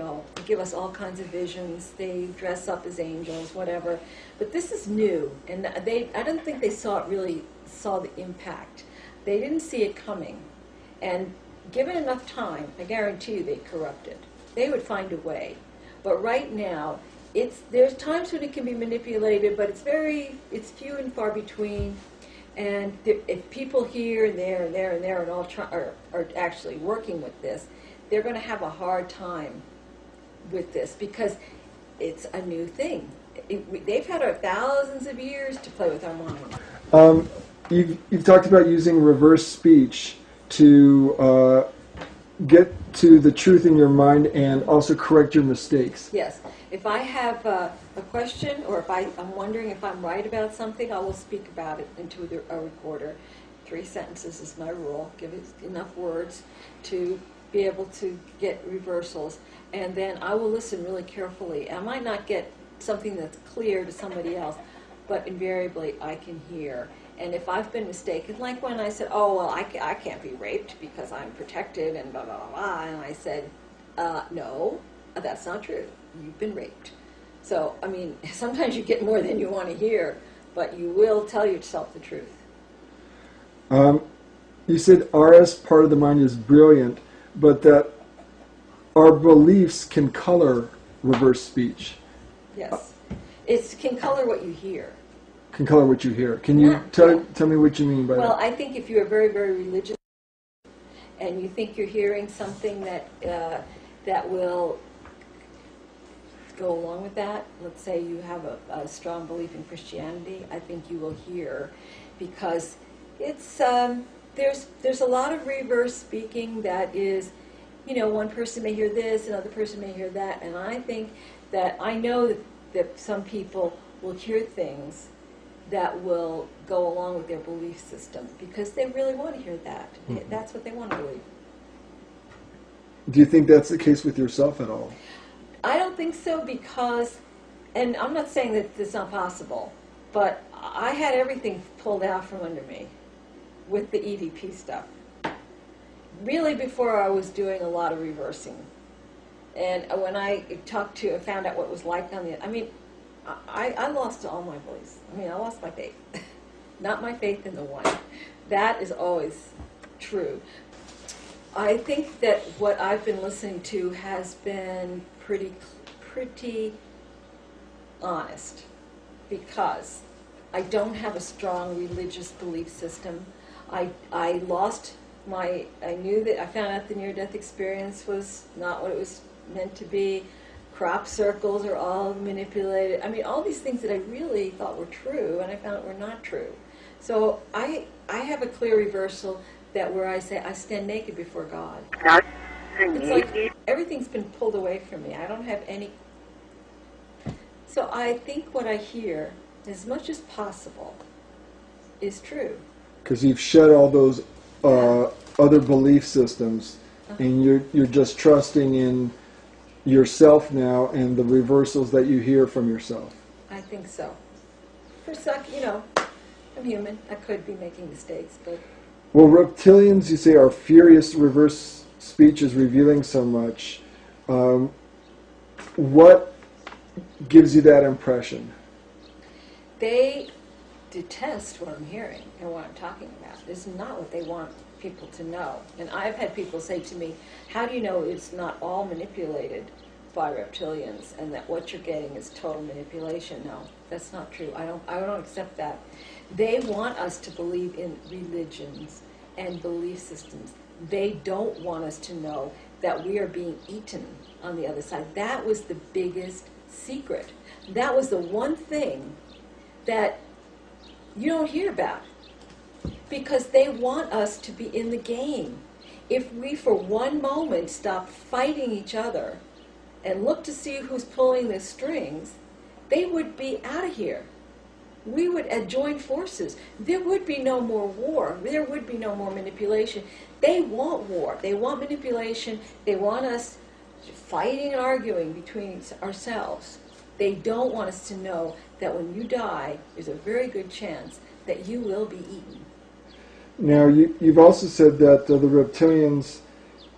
give us all kinds of visions, they dress up as angels, whatever. But this is new, and I don't think they saw the impact. They didn't see it coming. And given enough time, I guarantee you they'd corrupt it. They would find a way. But right now, there's times when it can be manipulated, but it's few and far between. And if people here and there and there and there and all are actually working with this, they're going to have a hard time with this because it's a new thing. They've had thousands of years to play with our mind. You've talked about using reverse speech to get to the truth in your mind and also correct your mistakes. Yes. If I have a question or if I'm wondering if I'm right about something, I will speak about it into a recorder. 3 sentences is my rule. Give it enough words to be able to get reversals. And then I will listen really carefully. I might not get something that's clear to somebody else, but invariably I can hear. And if I've been mistaken, like when I said, oh, well, I can't be raped because I'm protected and blah, blah, blah, blah, and I said, no, that's not true. You've been raped. So, I mean, sometimes you get more than you want to hear, but you will tell yourself the truth. You said RS, part of the mind, is brilliant, but that our beliefs can color reverse speech. Yes. It can color what you hear. Can color what you hear. Can you tell me what you mean by that? Well, I think if you're very, very religious and you think you're hearing something that will go along with that, let's say you have a strong belief in Christianity, I think you will hear, because it's there's a lot of reverse speaking that is, one person may hear this, another person may hear that, and I think that I know that some people will hear things that will go along with their belief system because they really want to hear that. Mm-hmm. That's what they want to believe. Do you think that's the case with yourself at all? I don't think so because, and I'm not saying that it's not possible, but I had everything pulled out from under me with the EVP stuff. Really before I was doing a lot of reversing. And when I found out what it was like on the, I mean, I lost all my beliefs. I mean, I lost my faith. Not my faith in the one. That is always true. I think that what I've been listening to has been pretty honest, because I don't have a strong religious belief system. I knew that, I found out the near-death experience was not what it was meant to be. Crop circles are all manipulated. I mean, all these things that I really thought were true, and I found out were not true. So I have a clear reversal that where I say I stand naked before God. It's like everything's been pulled away from me. I don't have any. So I think what I hear, as much as possible, is true. Because you've shed all those other belief systems, and you're just trusting in yourself now and the reversals that you hear from yourself. I think so. For a sec, I'm human. I could be making mistakes, but... Well, reptilians, you say, are furious. Reverse speech is revealing so much. What gives you that impression? They detest what I'm hearing and what I'm talking about. It's not what they want people to know. And I've had people say to me, how do you know it's not all manipulated by reptilians and that what you're getting is total manipulation? No, that's not true. I don't accept that. They want us to believe in religions and belief systems. They don't want us to know that we are being eaten on the other side. That was the biggest secret. That was the one thing that you don't hear about, because they want us to be in the game. If we for one moment stop fighting each other and look to see who's pulling the strings, they would be out of here. We would join forces. There would be no more war. There would be no more manipulation. They want war. They want manipulation. They want us fighting and arguing between ourselves. They don't want us to know that when you die, there's a very good chance that you will be eaten. Now, you've also said that the reptilians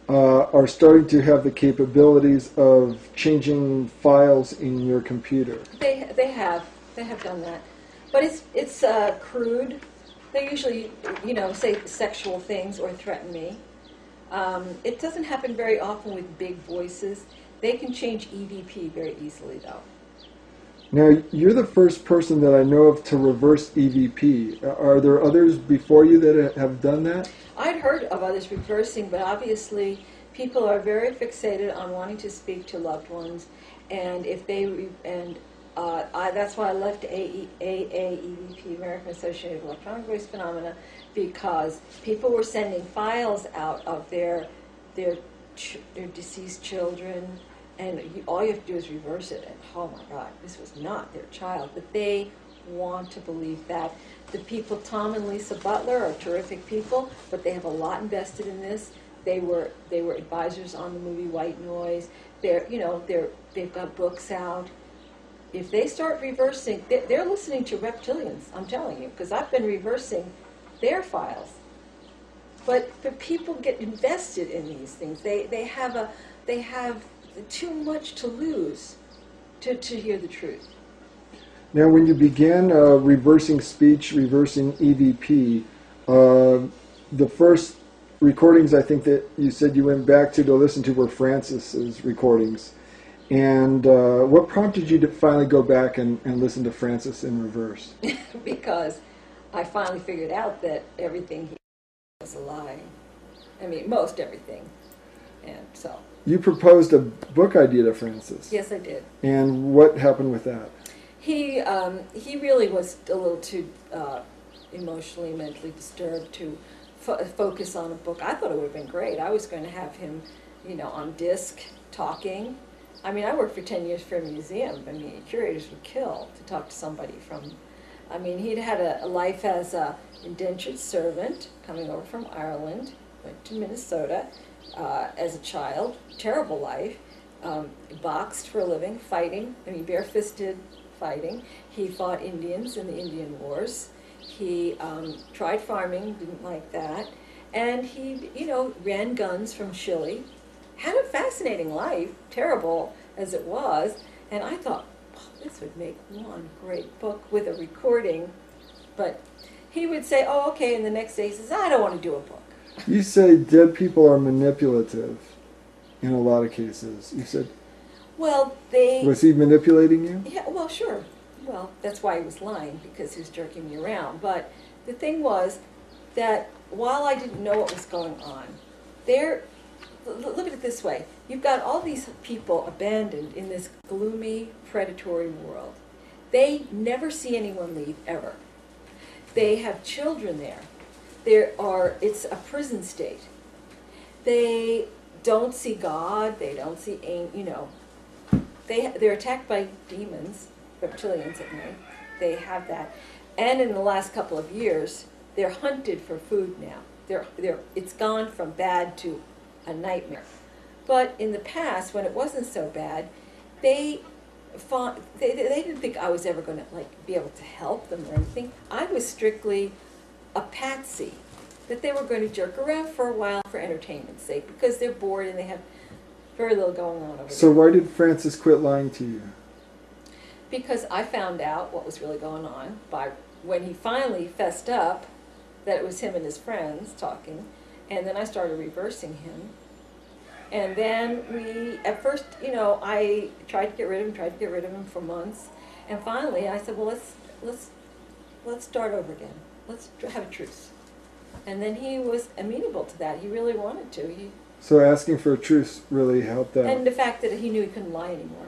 are starting to have the capabilities of changing files in your computer. They have done that, but it's crude. They usually, say sexual things or threaten me. It doesn't happen very often with big voices. They can change EVP very easily, though. Now, you're the first person that I know of to reverse EVP. Are there others before you that have done that? I'd heard of others reversing, but obviously people are very fixated on wanting to speak to loved ones, and if they that's why I left EVP, American Association of Electronic Voice Phenomena, because people were sending files out of their deceased children. And all you have to do is reverse it, and oh my God, this was not their child. But they want to believe that. The people, Tom and Lisa Butler, are terrific people, but they have a lot invested in this. They were advisors on the movie White Noise. They've got books out. If they start reversing, they're listening to reptilians. I'm telling you, because I've been reversing their files. But people get invested in these things. They have too much to lose to hear the truth. Now, when you began reversing speech, reversing EVP, the first recordings I think that you said you went back to listen to were Francis's recordings. And what prompted you to finally go back and listen to Francis in reverse? Because I finally figured out that everything he was a lie. I mean, most everything. And so... You proposed a book idea to Francis. Yes, I did. And what happened with that? He really was a little too emotionally, mentally disturbed to focus on a book. I thought it would have been great. I was going to have him, on disc, talking. I mean, I worked for 10 years for a museum. I mean, curators would kill to talk to somebody from... I mean, he'd had a life as an indentured servant coming over from Ireland, went to Minnesota, as a child, terrible life, boxed for a living, fighting, bare-fisted fighting. He fought Indians in the Indian Wars. He tried farming, didn't like that. And he, ran guns from Chile, had a fascinating life, terrible as it was, and I thought, oh, this would make one great book with a recording. But he would say, oh, okay, and the next day he says, I don't want to do a book. You say dead people are manipulative in a lot of cases. You said, well, they... Was he manipulating you? Yeah, well, sure. Well, that's why he was lying, because he was jerking me around. But the thing was that while I didn't know what was going on, look at it this way. You've got all these people abandoned in this gloomy, predatory world. They never see anyone leave, ever. They have children there. It's a prison state. They don't see God. They don't see, they're attacked by demons, reptilians at night. They have that. And in the last couple of years, they're hunted for food now. It's gone from bad to a nightmare. But in the past, when it wasn't so bad, they didn't think I was ever going to be able to help them or anything. I was strictly a patsy, that they were going to jerk around for a while for entertainment's sake, because they're bored and they have very little going on over there. So why did Francis quit lying to you? Because I found out what was really going on when he finally fessed up that it was him and his friends talking, and then I started reversing him. And then at first, I tried to get rid of him for months, and finally I said, well, let's start over again. Let's have a truce. And then he was amenable to that. He really wanted to. So asking for a truce really helped out. And the fact that he knew he couldn't lie anymore.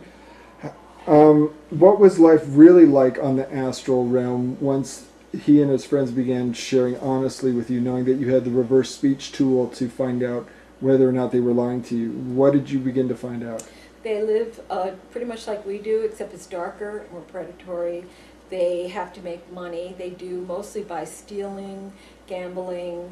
What was life really like on the astral realm once he and his friends began sharing honestly with you, knowing that you had the reverse speech tool to find out whether or not they were lying to you? What did you begin to find out? They live pretty much like we do, except it's darker, more predatory. They have to make money. They do mostly by stealing, gambling.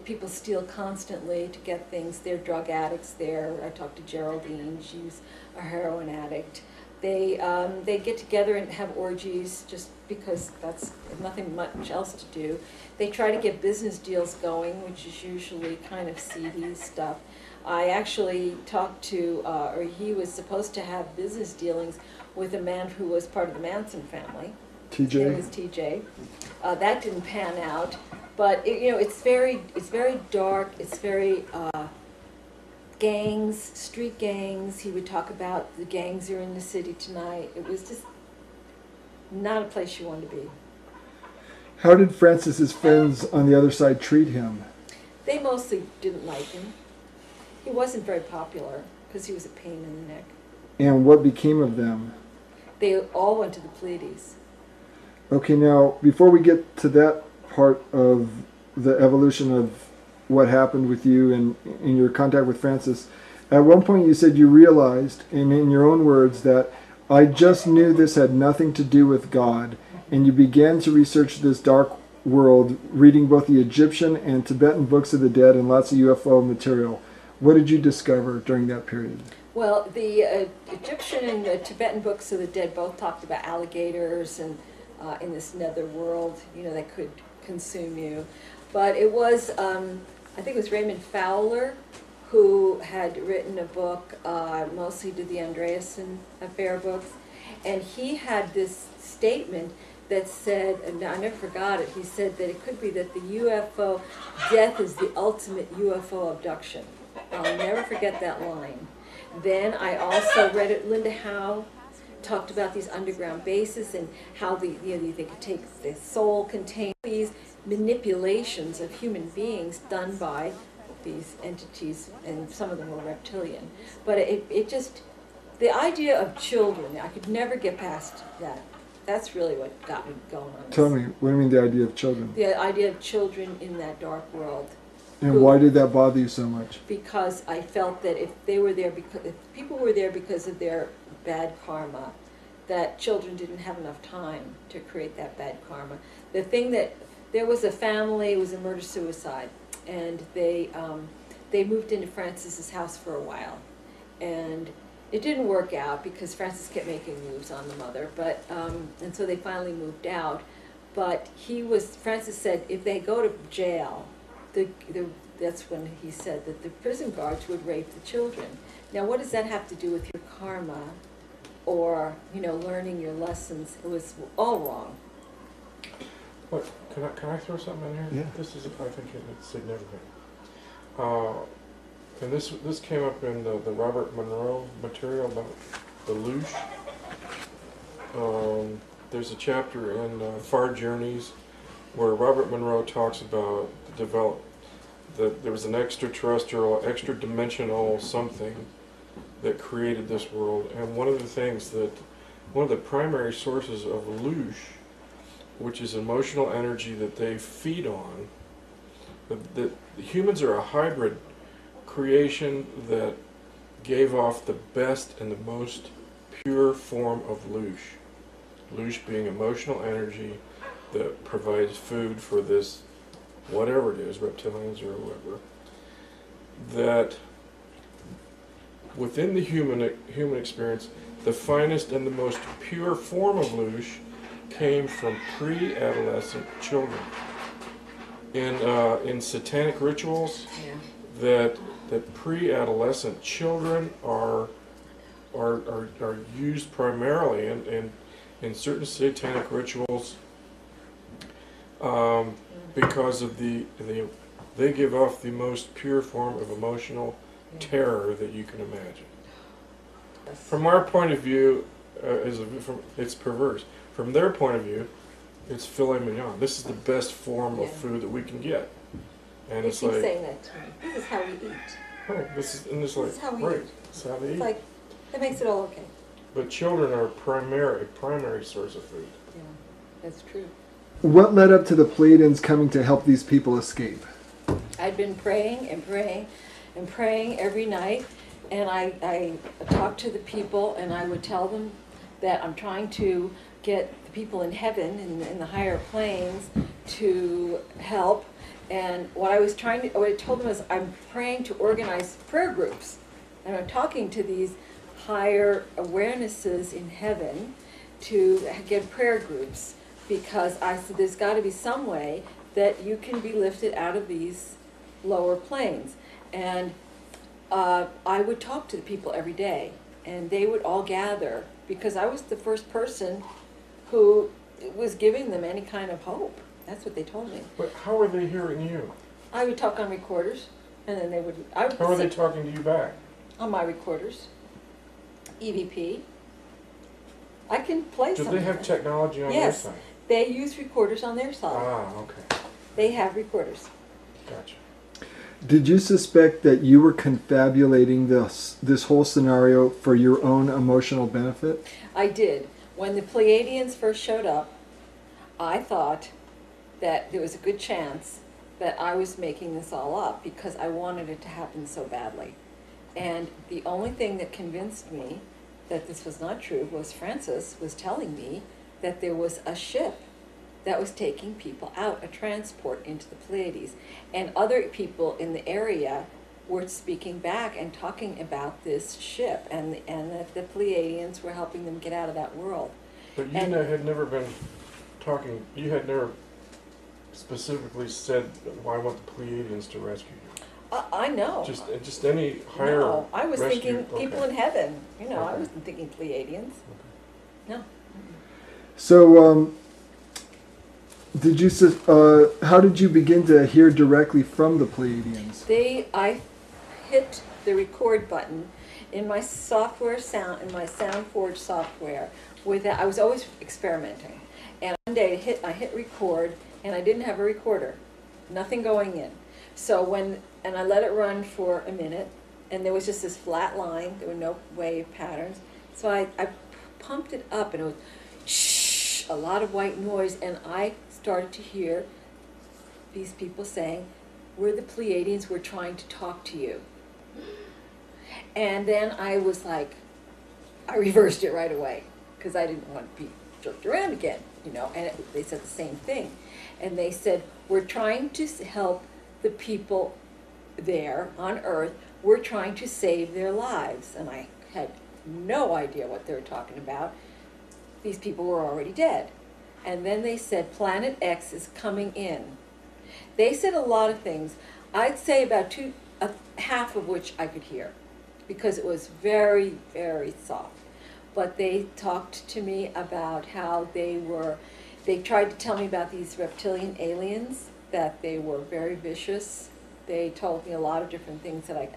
People steal constantly to get things. They're drug addicts there. I talked to Geraldine. She's a heroin addict. They get together and have orgies just because that's nothing much else to do. They try to get business deals going, which is usually kind of seedy stuff. I actually talked to, or he was supposed to have business dealings with a man who was part of the Manson family. TJ? It was TJ. That didn't pan out, but it's very dark. It's very gangs, street gangs. He would talk about the gangs are in the city tonight. It was just not a place you wanted to be. How did Francis's friends on the other side treat him? They mostly didn't like him. He wasn't very popular because he was a pain in the neck. And what became of them? They all went to the Pleiades. Okay, now, before we get to that part of the evolution of what happened with you and in your contact with Francis, at one point you said you realized, and in your own words, that I just knew this had nothing to do with God, and you began to research this dark world, reading both the Egyptian and Tibetan books of the dead and lots of UFO material. What did you discover during that period? Well, the Egyptian and the Tibetan books of the dead both talked about alligators and in this nether world, that could consume you. But it was, I think it was Raymond Fowler who had written a book, mostly did the Andreasen Affair books, and he had this statement that said, and I never forgot it, he said that it could be that the UFO, death is the ultimate UFO abduction. I'll never forget that line. Then I also read it, Linda Howe talked about these underground bases and how they could take the soul, contain these manipulations of human beings done by these entities, and some of them were reptilian. But it just, the idea of children, I could never get past that. That's really what got me going on this. Tell me, what do you mean the idea of children? The idea of children in that dark world. And why did that bother you so much? Because I felt that if people were there because of their bad karma, that children didn't have enough time to create that bad karma. The thing that, there was a family, it was a murder-suicide, and they moved into Francis's house for a while. And it didn't work out because Francis kept making moves on the mother, but and so they finally moved out. But Francis said if they go to jail, that's when he said that the prison guards would rape the children. Now, what does that have to do with your karma or, learning your lessons? It was all wrong. Look, can I throw something in here? Yeah. This is, I think it's significant. And this came up in the Robert Monroe material about the Loosh. There's a chapter in Far Journeys where Robert Monroe talks about there was an extraterrestrial, extra-dimensional something that created this world, and one of the primary sources of Loosh, which is emotional energy that they feed on, that humans are a hybrid creation that gave off the best and the most pure form of Loosh. Loosh being emotional energy that provides food for this, whatever it is, reptilians or whoever, that within the human experience, the finest and the most pure form of Loosh came from pre-adolescent children. In satanic rituals, that pre-adolescent children are used primarily in certain satanic rituals because of they give off the most pure form of emotional terror that you can imagine. From our point of view, it's perverse. From their point of view, it's filet mignon. This is the best form of food that we can get. And They keep saying that to me. This is how we eat. Right, this is how we right, eat. this is how they It's eat. like, that makes it all okay. But children are a primary source of food. Yeah, that's true. What led up to the Pleiadians coming to help these people escape? I'd been praying and praying and praying every night, and I talked to the people, and I would tell them that I'm trying to get the people in heaven, in the higher planes, to help. And what I told them is I'm praying to organize prayer groups, and I'm talking to these higher awarenesses in heaven to get prayer groups, because I said there's got to be some way that you can be lifted out of these lower planes. And I would talk to the people every day, and they would all gather, because I was the first person who was giving them any kind of hope. That's what they told me. But how are they hearing you? I would talk on recorders, and then they would... How are they talking to you back? On my recorders. EVP. I can play Do something. they have technology on Yes, their side? they use recorders on their side. Ah, okay. They have recorders. Gotcha. Did you suspect that you were confabulating this whole scenario for your own emotional benefit? I did. When the Pleiadians first showed up, I thought that there was a good chance that I was making this all up because I wanted it to happen so badly. And the only thing that convinced me that this was not true was Francis was telling me that there was a ship that was taking people out, a transport into the Pleiades. And other people in the area were speaking back and talking about this ship, and that the Pleiadians were helping them get out of that world. But you had never been talking, you had never specifically said, well, I want the Pleiadians to rescue you. I know. Just any higher No, I was rescue, thinking people in heaven. I wasn't thinking Pleiadians. No. So, how did you begin to hear directly from the Pleiadians? I hit the record button in my software in my SoundForge software. I was always experimenting, and one day I hit record, and I didn't have a recorder, nothing going in. So and I let it run for a minute, and there was just this flat line. There were no wave patterns. So I pumped it up, and it was shh, a lot of white noise, and I started to hear these people saying, "We're the Pleiadians, we're trying to talk to you." And then I was like, I reversed it right away, because I didn't want to be jerked around again, and they said the same thing. And they said, "We're trying to help the people there on Earth. We're trying to save their lives." And I had no idea what they were talking about. These people were already dead. And then they said, "Planet X is coming in. They said a lot of things. I'd say about half of which I could hear, because it was very, very soft. But they talked to me about how they tried to tell me about these reptilian aliens, that they were very vicious. They told me a lot of different things that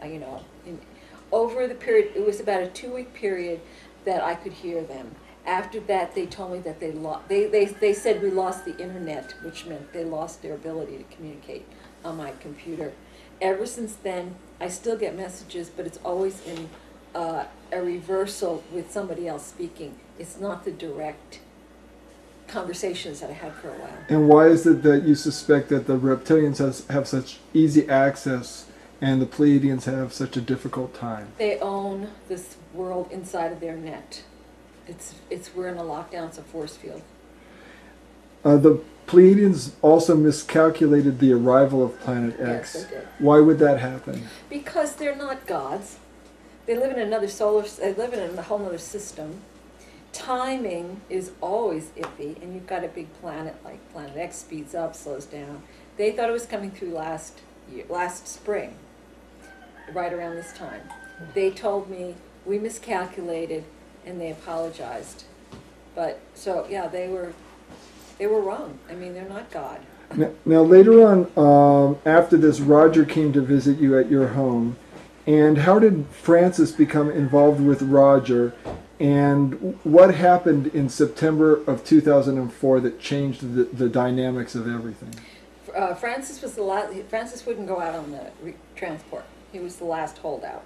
over the period, it was about a 2-week period that I could hear them. After that, they told me that they said we lost the internet, which meant they lost their ability to communicate on my computer. Ever since then, I still get messages, but it's always in a reversal with somebody else speaking. It's not the direct conversations that I had for a while. And why is it that you suspect that the reptilians have such easy access and the Pleiadians have such a difficult time? They own this world inside of their net. We're in a lockdown. It's a force field. The Pleiadians also miscalculated the arrival of Planet X. Yes, they did. Why would that happen? Because they're not gods. They live in another they live in a whole other system. Timing is always iffy, and you've got a big planet like Planet X, speeds up, slows down. They thought it was coming through last spring, right around this time. They told me we miscalculated, and they apologized. But so yeah, they were wrong. I mean, they're not God. Now later on, after this, Roger came to visit you at your home. And how did Francis become involved with Roger? And what happened in September of 2004 that changed the dynamics of everything? Francis was the last. Francis wouldn't go out on the transport. He was the last holdout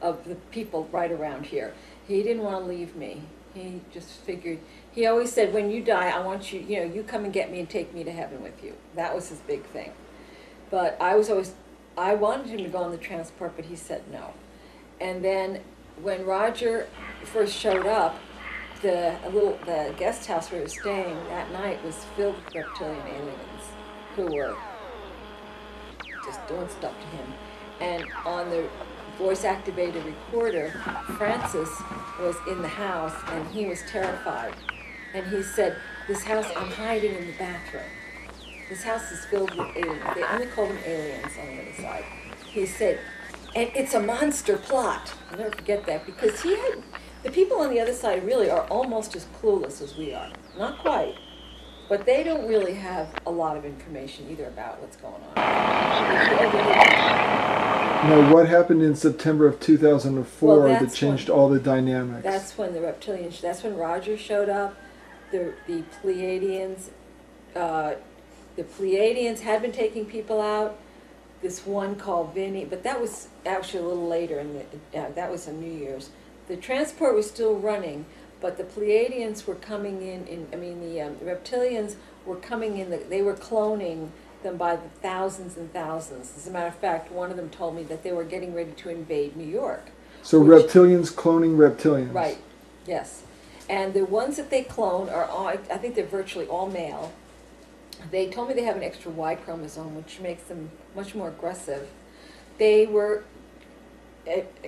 of the people right around here. He didn't want to leave me. He just figured. He always said, "When you die, I want you. You come and get me and take me to heaven with you." That was his big thing. But I wanted him to go on the transport, but he said no. And then when Roger first showed up, the guest house where he was staying that night was filled with reptilian aliens who were just doing stuff to him. And on the voice-activated recorder, Francis was in the house, and he was terrified. And he said, "This house, I'm hiding in the bathroom. This house is filled with aliens." They only call them aliens on the other side. He said, "And it's a monster plot." I'll never forget that, because the people on the other side really are almost as clueless as we are. Not quite, but they don't really have a lot of information either about what's going on. Now, what happened in September of 2004 that changed all the dynamics? That's when the Reptilians, that's when Roger showed up. The Pleiadians, the Pleiadians had been taking people out. This one called Vinny, but that was actually a little later. That was on New Year's. The transport was still running, but the Pleiadians were coming in. The Reptilians were coming in. They were cloning them by the thousands and thousands. As a matter of fact, one of them told me that they were getting ready to invade New York. So reptilians cloning reptilians. Right. Yes. And the ones that they clone are all, I think they're virtually all male. They told me they have an extra Y chromosome, which makes them much more aggressive. They were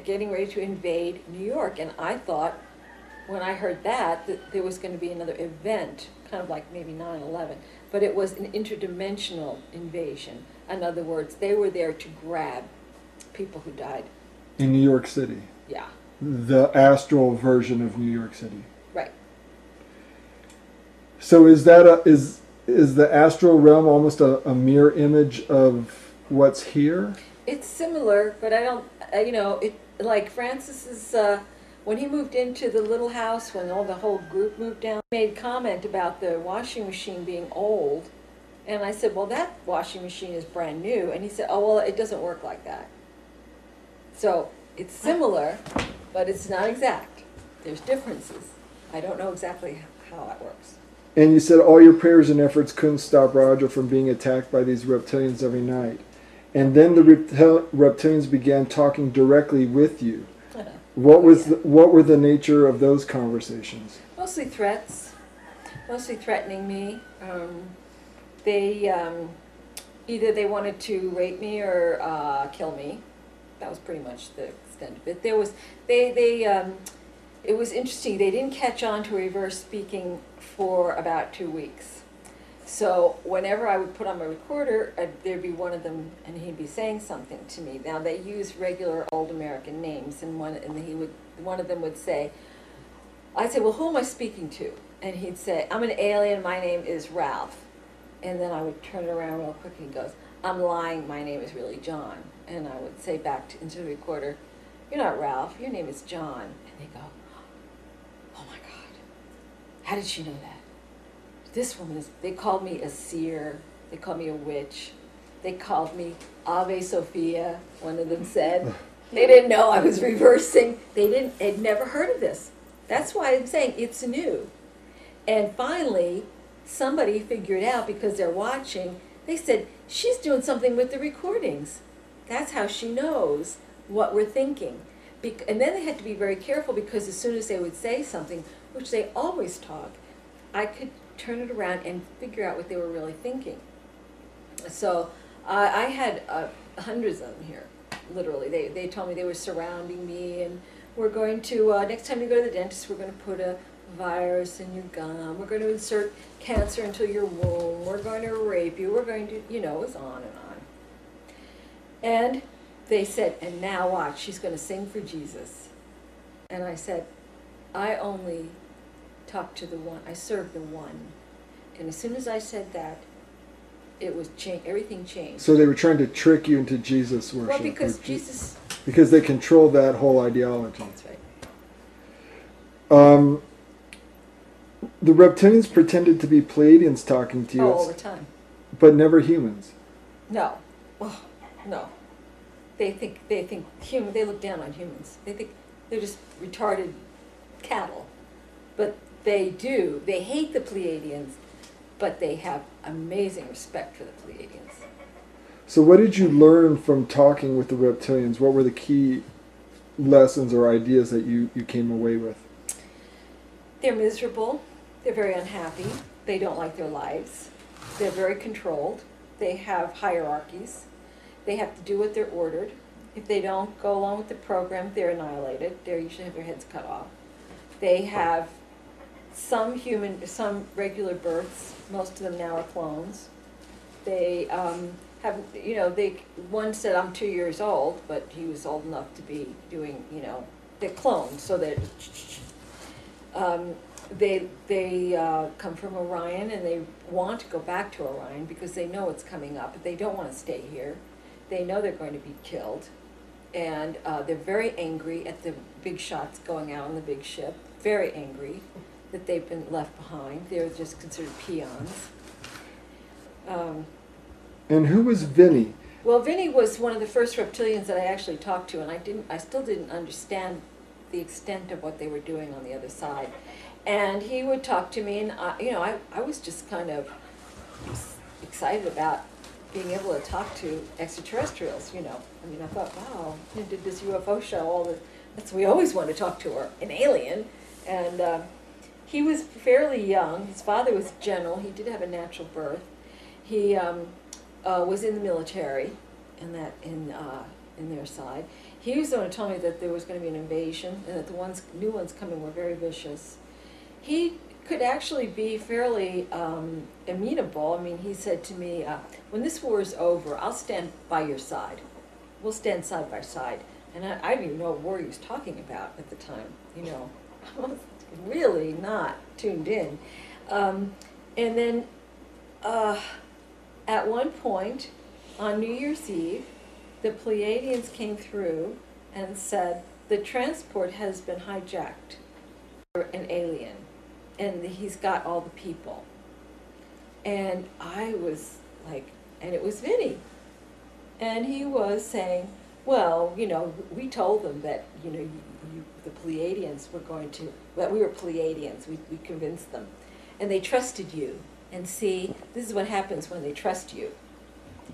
getting ready to invade New York, and I thought, when I heard that there was going to be another event, kind of like maybe 9/11, but it was an interdimensional invasion. In other words, they were there to grab people who died. In New York City. Yeah. The astral version of New York City. Right. So is the astral realm almost a mirror image of what's here? It's similar, but I don't, like Francis's, when he moved into the little house, when the whole group moved down, he made comment about the washing machine being old. And I said, well, that washing machine is brand new. And he said, oh, well, it doesn't work like that. So it's similar, but it's not exact. There's differences. I don't know exactly how that works. And you said all your prayers and efforts couldn't stop Roger from being attacked by these reptilians every night. And then the reptilians began talking directly with you. What were the nature of those conversations? Mostly threats. Mostly threatening me. They either they wanted to rape me or kill me. That was pretty much the extent of it. There was it was interesting. They didn't catch on to reverse speaking for about 2 weeks. So whenever I would put on my recorder, there'd be one of them, and he'd be saying something to me. Now they use regular old American names, and one of them would say, I'd say, well, who am I speaking to? And he'd say, I'm an alien, my name is Ralph. And then I would turn it around real quick, and he goes, I'm lying, my name is really John. And I would say back into the recorder, you're not Ralph, your name is John. And they go, oh my God, how did she know that? This woman is, they called me a seer, they called me a witch, they called me Ave Sophia, one of them said. They didn't know I was reversing. They'd never heard of this. That's why I'm saying it's new. And finally, somebody figured out, because they're watching, they said, she's doing something with the recordings. That's how she knows what we're thinking. And then they had to be very careful, because as soon as they would say something, which they always talk, I could turn it around and figure out what they were really thinking. So I had hundreds of them here, literally. They told me they were surrounding me, and we're going to, next time you go to the dentist, we're going to put a virus in your gum, we're going to insert cancer into your womb, we're going to rape you, we're going to, it was on and on. And they said, and now watch, she's going to sing for Jesus. And I said, I only talk to the one, I serve the one. And as soon as I said that, it was everything changed. So they were trying to trick you into Jesus worship. Well, because Jesus... Because they controlled that whole ideology. That's right. The reptilians pretended to be Pleiadians talking to you. Oh, all the time. But never humans. No. Oh, no. They think human. They look down on humans. They think they're just retarded cattle. But they do. They hate the Pleiadians, but they have amazing respect for the Pleiadians. So what did you learn from talking with the reptilians? What were the key lessons or ideas that you came away with? They're miserable. They're very unhappy. They don't like their lives. They're very controlled. They have hierarchies. They have to do what they're ordered. If they don't go along with the program, they're annihilated. They usually have their heads cut off. They have some regular births. Most of them now are clones. They one said, I'm 2 years old, but he was old enough to be doing, they're clones, so that they come from Orion, and they want to go back to Orion because they know it's coming up, but they don't want to stay here. They know they're going to be killed, and they're very angry at the big shots going out on the big ship, very angry that they've been left behind. They're just considered peons. And who was Vinny? Well, Vinny was one of the first reptilians that I actually talked to, and I still didn't understand the extent of what they were doing on the other side. And he would talk to me, and I was just kind of excited about being able to talk to extraterrestrials. I thought, wow, you did this UFO show. We always want to talk to an alien. And he was fairly young. His father was general. He did have a natural birth. He was in the military, in their side. He was the one who told me that there was going to be an invasion, and that the new ones coming were very vicious. He could actually be fairly amenable. I mean, he said to me, when this war is over, I'll stand by your side. We'll stand side by side. And I didn't even know what war he was talking about at the time. I was really not tuned in. And then at one point, on New Year's Eve, the Pleiadians came through and said, the transport has been hijacked for an alien, and he's got all the people. And I was like, and it was Vinny. And he was saying, well, we told them that, the Pleiadians were that we were Pleiadians. We convinced them. And they trusted you. And see, this is what happens when they trust you.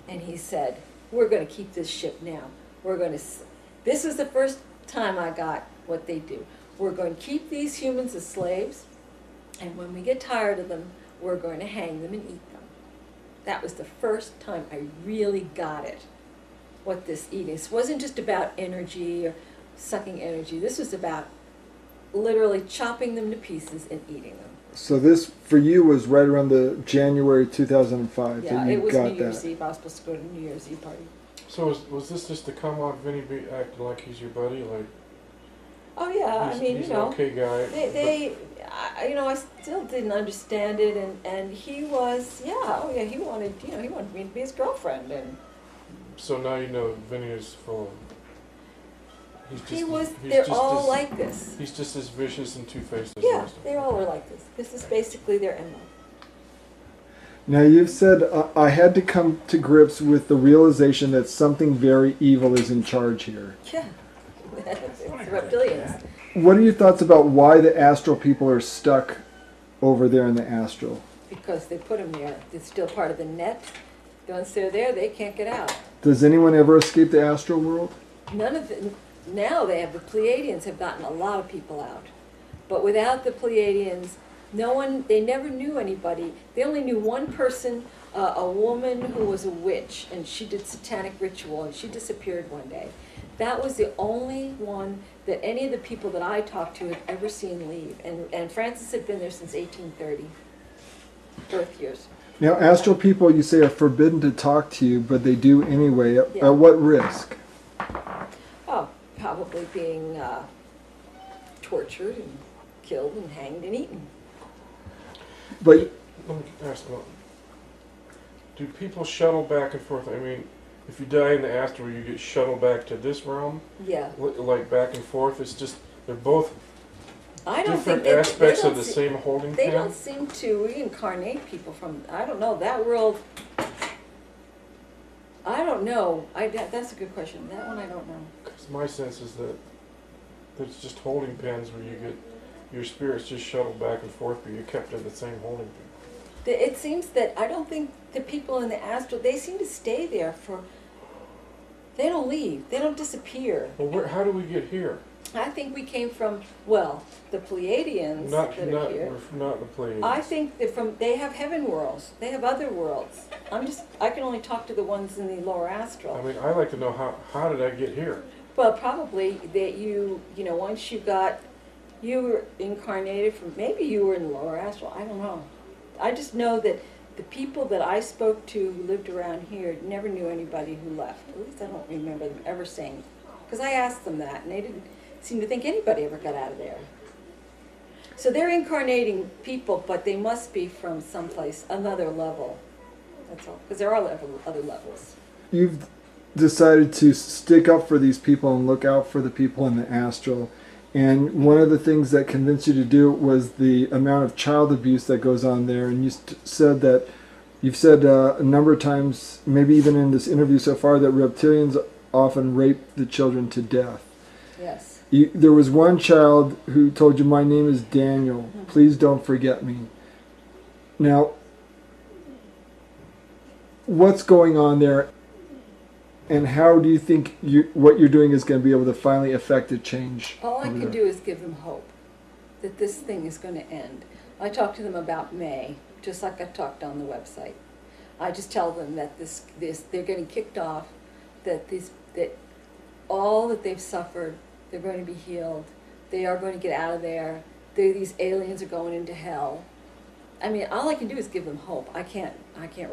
And he said, we're going to keep this ship now. This is the first time I got what they do. We're going to keep these humans as slaves, and when we get tired of them, we're going to hang them and eat them. That was the first time I really got it, what this eating. This wasn't just about energy or sucking energy. This was about literally chopping them to pieces and eating them. So this, for you, was right around the January 2005 Yeah, that you it was got New Year's that. Eve. I was supposed to go to New Year's Eve party. So was this just to come off Vinny be acting like he's your buddy? Like Oh yeah, he's, I mean, he's you an know, okay guy. you know, I still didn't understand it, and he was, yeah, oh yeah, he wanted me to be his girlfriend, and So now you know Vinny is full of. they're all like this. He's just as vicious and two-faced as the Yeah, rest of they them. all are like this. This is basically their MO. Now you've said, I had to come to grips with the realization that something very evil is in charge here. Yeah, it's the reptilians. What are your thoughts about why the astral people are stuck over there in the astral? Because they put them there. It's still part of the net. Once they're there, they can't get out. Does anyone ever escape the astral world? None of them. Now they have the Pleiadians have gotten a lot of people out, but without the Pleiadians, no one. They never knew anybody. They only knew one person, a woman who was a witch, and she did satanic ritual, and she disappeared one day. That was the only one that any of the people that I talked to had ever seen leave. And Francis had been there since 1830, birth years. Now astral people, you say, are forbidden to talk to you, but they do anyway. Yeah. At what risk? Oh, probably being tortured and killed and hanged and eaten. But Let me ask one. Do people shuttle back and forth? I mean, if you die in the astral, you get shuttled back to this realm? Yeah. Like back and forth? It's just, they're both I don't different think aspects they of the don't same holding They pen? don't seem to reincarnate people from, I don't know, that world, I don't know. That's a good question. That one I don't know. 'Cause my sense is that it's just holding pens where you get, your spirits just shuttle back and forth, but you're kept in the same holding pen. It seems that I don't think the people in the astral, they seem to stay there for, they don't leave. They don't disappear. Well, how do we get here? I think we came from, well, the Pleiadians that are here. Not the Pleiadians. I think that they have heaven worlds. They have other worlds. I can only talk to the ones in the lower astral. I mean, I like to know how did I get here? Well, probably that you know, once you were incarnated from, maybe you were in the lower astral, I don't know. I just know that the people that I spoke to who lived around here never knew anybody who left. At least I don't remember them ever saying, because I asked them that, and they didn't seem to think anybody ever got out of there. So they're incarnating people, but they must be from someplace, another level. That's all, because there are other levels. you've decided to stick up for these people and look out for the people in the astral. And one of the things that convinced you to do it was the amount of child abuse that goes on there. And you said that, you've said a number of times, maybe even in this interview so far, that reptilians often rape the children to death. Yes. There was one child who told you, "My name is Daniel. Please don't forget me." Now, what's going on there? And how do you think what you're doing is going to be able to finally affect a change? All I over can there? do is give them hope that this thing is going to end. I talk to them about May, just like I talked on the website. I just tell them that they're getting kicked off, that all that they've suffered, they're going to be healed. They are going to get out of there. These aliens are going into hell. I mean, all I can do is give them hope. I can't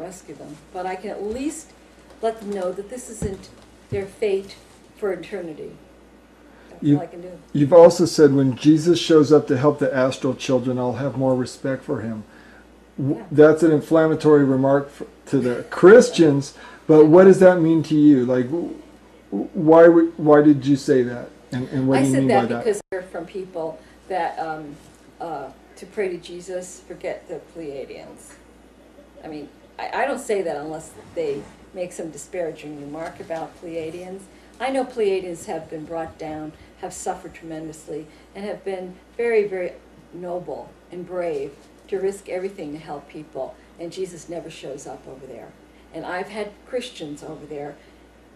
rescue them, but I can at least let them know that this isn't their fate for eternity. That's all I can do. You've also said, when Jesus shows up to help the astral children, I'll have more respect for him. Yeah. That's an inflammatory remark to the Christians, but what does that mean to you? Like, why did you say that? And what do you mean by that? I said that because I heard from people that to pray to Jesus, forget the Pleiadians. I mean, I don't say that unless they make some disparaging remark about Pleiadians. I know Pleiadians have been brought down, have suffered tremendously, and have been very, very noble and brave to risk everything to help people, and Jesus never shows up over there. And I've had Christians over there.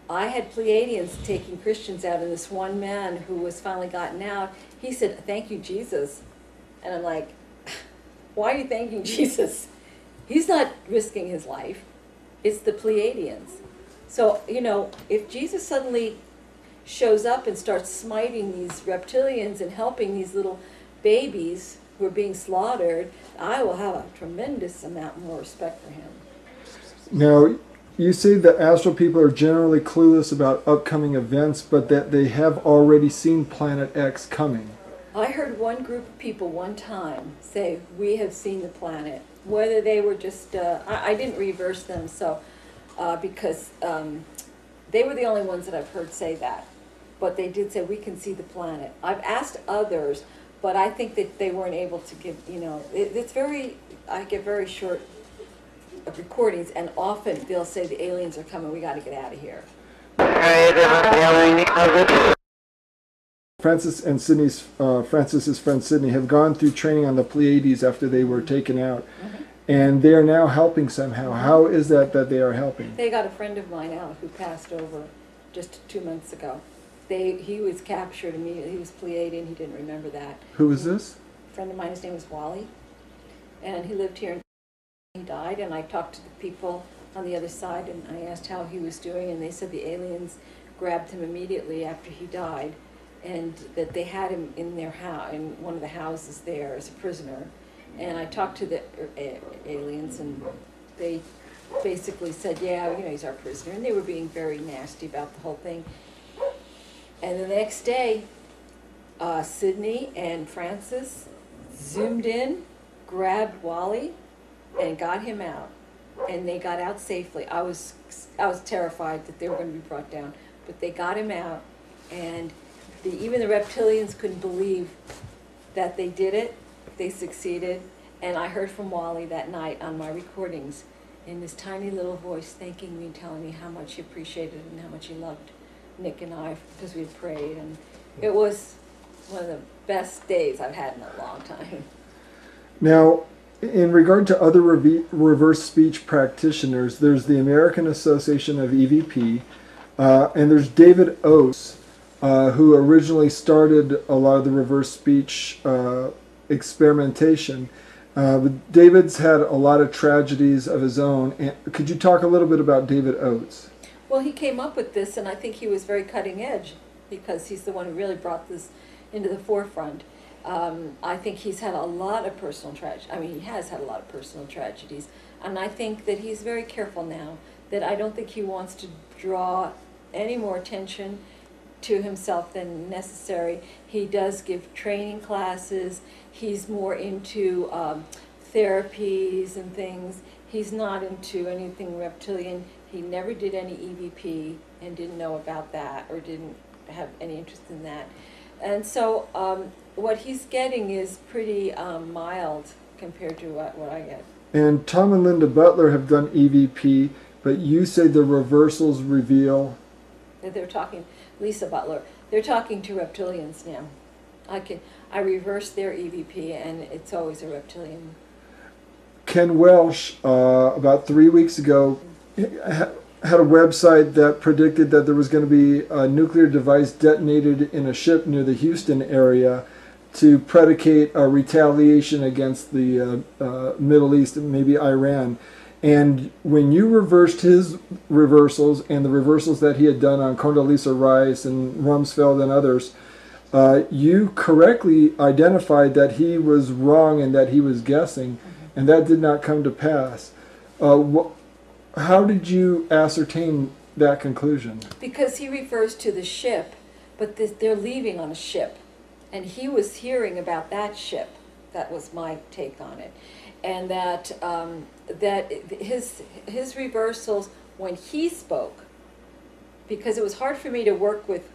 I had Pleiadians taking Christians out, and this one man who was finally gotten out, he said, "Thank you, Jesus." And I'm like, why are you thanking Jesus? He's not risking his life. It's the Pleiadians. So, you know, if Jesus suddenly shows up and starts smiting these reptilians and helping these little babies who are being slaughtered, I will have a tremendous amount more respect for him. Now, you say that astral people are generally clueless about upcoming events, but that they have already seen Planet X coming. I heard one group of people one time say, we have seen the planet. Whether they were just, I didn't reverse them, so, because they were the only ones that I've heard say that. But they did say, we can see the planet. I've asked others, but I think that they weren't able to give, it's very, I get very short recordings, and often they'll say the aliens are coming, we got to get out of here. Francis's friend Sydney have gone through training on the Pleiades after they were taken out, and they are now helping somehow. How is that they are helping? They got a friend of mine out who passed over just 2 months ago. He was captured immediately. He was Pleiadian. He didn't remember that. Who was this? A friend of mine. His name was Wally, and he lived here. He died, and I talked to the people on the other side, and I asked how he was doing, and they said the aliens grabbed him immediately after he died, and that they had him in their house, in one of the houses there as a prisoner. And I talked to the aliens, and they basically said, yeah, he's our prisoner, and they were being very nasty about the whole thing. And the next day, Sydney and Francis zoomed in, grabbed Wally, and got him out. And they got out safely. I was terrified that they were going to be brought down, but they got him out, and even the reptilians couldn't believe that they did it. They succeeded, and I heard from Wally that night on my recordings in this tiny little voice thanking me and telling me how much he appreciated it and how much he loved Nick and I, because we had prayed, and it was one of the best days I've had in a long time. Now, in regard to other reverse speech practitioners, there's the American Association of EVP, and there's David Oates, who originally started a lot of the reverse speech experimentation. But David's had a lot of tragedies of his own. And could you talk a little bit about David Oates? Well, he came up with this, and I think he was very cutting edge, because he's the one who really brought this into the forefront. I think he's had a lot of personal tragedy. I mean, he has had a lot of personal tragedies, and I think that he's very careful now, that I don't think he wants to draw any more attention to himself than necessary. He does give training classes. He's more into therapies and things. He's not into anything reptilian. He never did any EVP and didn't know about that, or didn't have any interest in that. And so what he's getting is pretty mild compared to what I get. And Tom and Linda Butler have done EVP, but you say the reversals reveal... They're talking, Lisa Butler, they're talking to reptilians now. I reverse their EVP, and it's always a reptilian. Ken Welsh, about 3 weeks ago, had a website that predicted that there was going to be a nuclear device detonated in a ship near the Houston area to predicate a retaliation against the Middle East and maybe Iran. And when you reversed his reversals and the reversals that he had done on Condoleezza Rice and Rumsfeld and others, you correctly identified that he was wrong and that he was guessing, and that did not come to pass. How did you ascertain that conclusion? Because he refers to the ship, but they're leaving on a ship, and he was hearing about that ship. That was my take on it. And that that his reversals, when he spoke, because it was hard for me to work with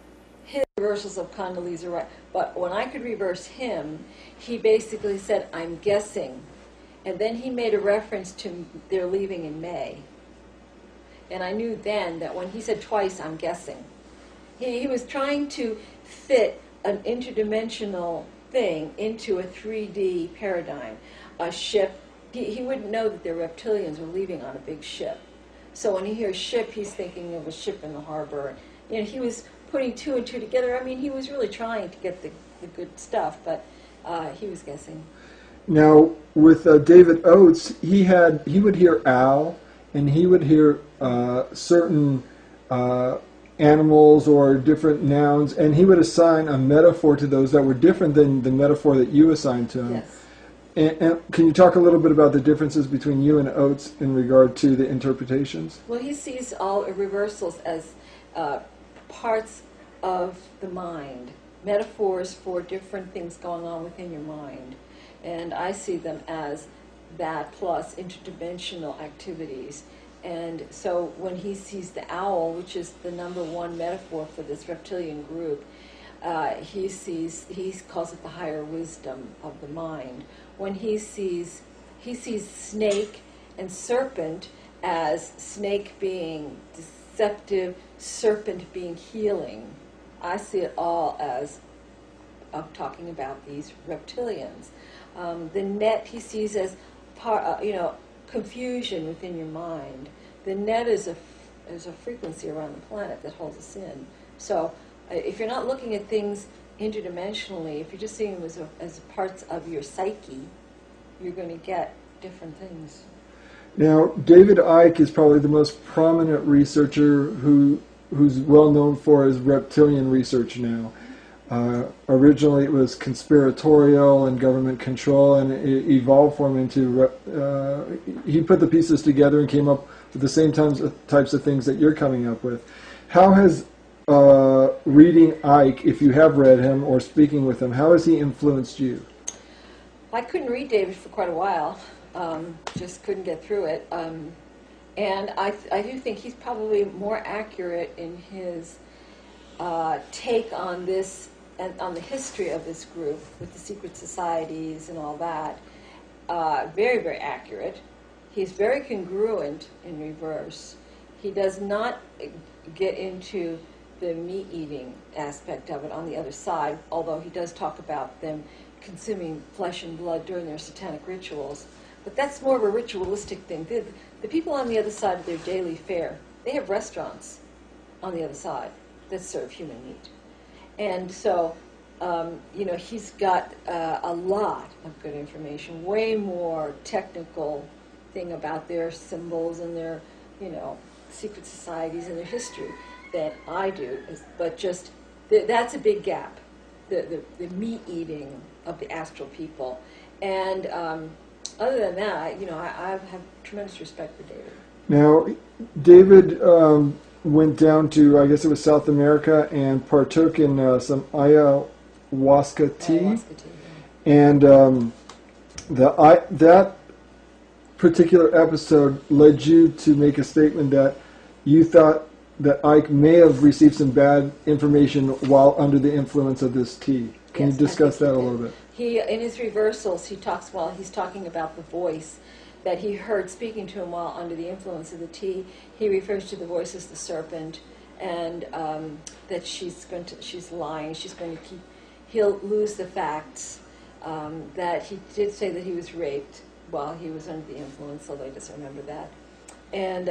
his reversals of Condoleezza Rice, but when I could reverse him, he basically said, I'm guessing. And then he made a reference to they're leaving in May. And I knew then that when he said twice, I'm guessing, he was trying to fit an interdimensional thing into a 3D paradigm. A ship, he wouldn't know that the reptilians were leaving on a big ship. So when he hears ship, he's thinking of a ship in the harbor. You know, he was putting two and two together. I mean, he was really trying to get the good stuff, but he was guessing. Now, with David Oates, he would hear owl, and he would hear certain animals or different nouns, and he would assign a metaphor to those that were different than the metaphor that you assigned to him. Yes. And can you talk a little bit about the differences between you and Oates in regard to the interpretations? Well, he sees all reversals as parts of the mind, metaphors for different things going on within your mind. And I see them as that plus interdimensional activities. And so when he sees the owl, which is the _1 metaphor for this reptilian group, he calls it the higher wisdom of the mind. When he sees snake and serpent as snake being deceptive, serpent being healing. I see it all as talking about these reptilians. The net he sees as confusion within your mind. The net is a frequency around the planet that holds us in. So if you're not looking at things interdimensionally, if you're just seeing them as parts of your psyche, you're going to get different things. Now, David Icke is probably the most prominent researcher who's well known for his reptilian research now. Originally it was conspiratorial and government control, and it evolved for him into, he put the pieces together and came up with the same types of things that you're coming up with. How has reading Icke, if you have read him or speaking with him, how has he influenced you? I couldn't read David for quite a while, just couldn't get through it. And I do think he's probably more accurate in his take on this and on the history of this group with the secret societies and all that. Very, very accurate. He's very congruent in reverse. He does not get into the meat-eating aspect of it on the other side, although he does talk about them consuming flesh and blood during their satanic rituals. But that's more of a ritualistic thing. The people on the other side of their daily fare, they have restaurants on the other side that serve human meat. And so, he's got a lot of good information, way more technical thing about their symbols and their, secret societies and their history than I do. But just, that's a big gap, the meat-eating of the astral people. And other than that, I have tremendous respect for David. Now, David went down to, I guess it was South America, and partook in some ayahuasca tea. Yeah. And that particular episode led you to make a statement that you thought that Icke may have received some bad information while under the influence of this tea. Can you discuss that a little bit? He, in his reversals, he's talking about the voice that he heard speaking to him while under the influence of the tea. He refers to the voice as the serpent, and that she's lying. He'll lose the facts. That he did say that he was raped while he was under the influence, although he doesn't remember that. And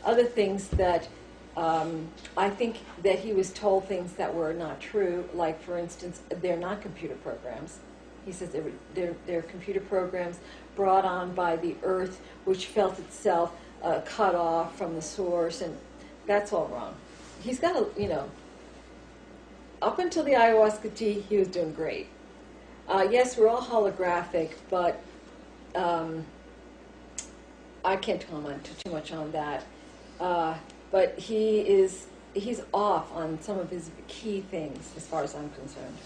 other things that I think that he was told things that were not true, like, for instance, they're not computer programs. He says they're computer programs brought on by the earth, which felt itself cut off from the source, and that's all wrong. He's got up until the ayahuasca tea, he was doing great. Yes, we're all holographic, but I can't comment too much on that. But he's off on some of his key things, as far as I'm concerned.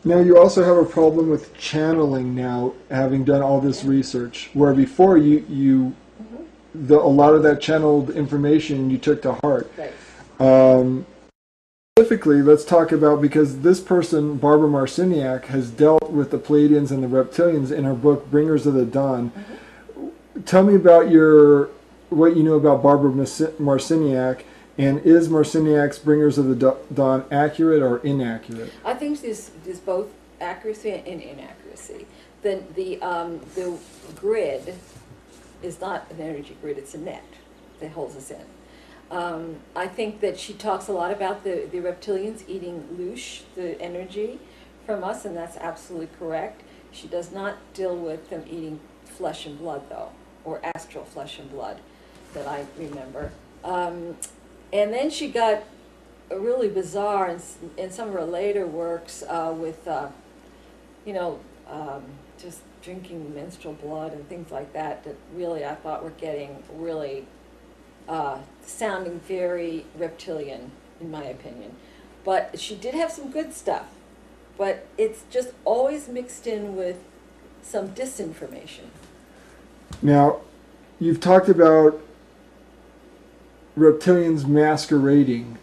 Now, you also have a problem with channeling now, having done all this research, where before a lot of that channeled information you took to heart. Right. Specifically, let's talk about, because this person, Barbara Marciniak, has dealt with the Pleiadians and the Reptilians in her book, Bringers of the Dawn. Mm-hmm. Tell me about what you know about Barbara Marciniak, and is Marciniak's Bringers of the Dawn accurate or inaccurate? I think there's both accuracy and inaccuracy. The grid is not an energy grid, it's a net that holds us in. I think that she talks a lot about the reptilians eating loosh, the energy from us, and that's absolutely correct. She does not deal with them eating flesh and blood, though, or astral flesh and blood, that I remember. And then she got really bizarre in some of her later works with, just drinking menstrual blood and things like that that really I thought were getting really sounding very reptilian, in my opinion. But she did have some good stuff, but it's just always mixed in with some disinformation. Now, you've talked about reptilians masquerading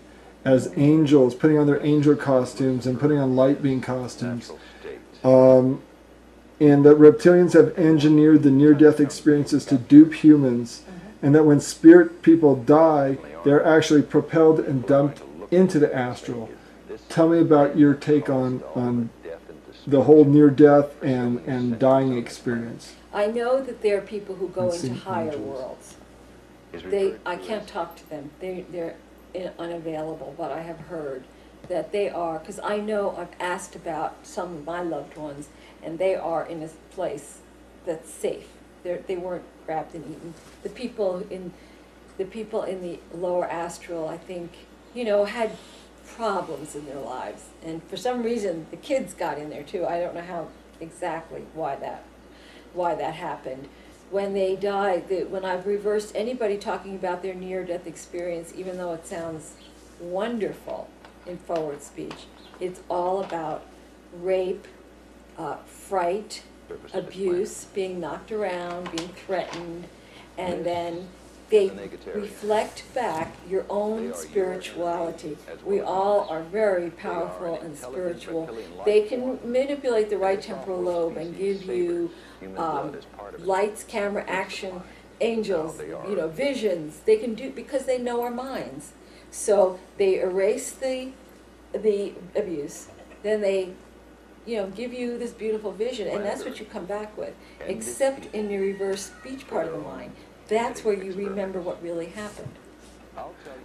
as angels, putting on their angel costumes and putting on light being costumes. And that reptilians have engineered the near-death experiences to dupe humans, and that when spirit people die, they're actually propelled and dumped into the astral. Tell me about your take on the whole near-death and dying experience. I know that there are people who go And into see higher angels. worlds. I can't talk to them. They're unavailable, but I have heard that they are, because I know I've asked about some of my loved ones, and they are in a place that's safe. They weren't grabbed and eaten. The people in the lower astral, I think, had problems in their lives, and for some reason the kids got in there too. I don't know how exactly why that happened. When they die, when I've reversed anybody talking about their near-death experience, even though it sounds wonderful in forward speech, it's all about rape, fright, abuse, being knocked around, being threatened, and then they reflect back your own spirituality. We all are very powerful and spiritual. They can manipulate the right temporal lobe and give you lights, camera, action, angels, visions. They can do, because they know our minds. So they erase the abuse, then they give you this beautiful vision, and that's what you come back with, except in your reverse speech part of the mind. That's where you remember what really happened.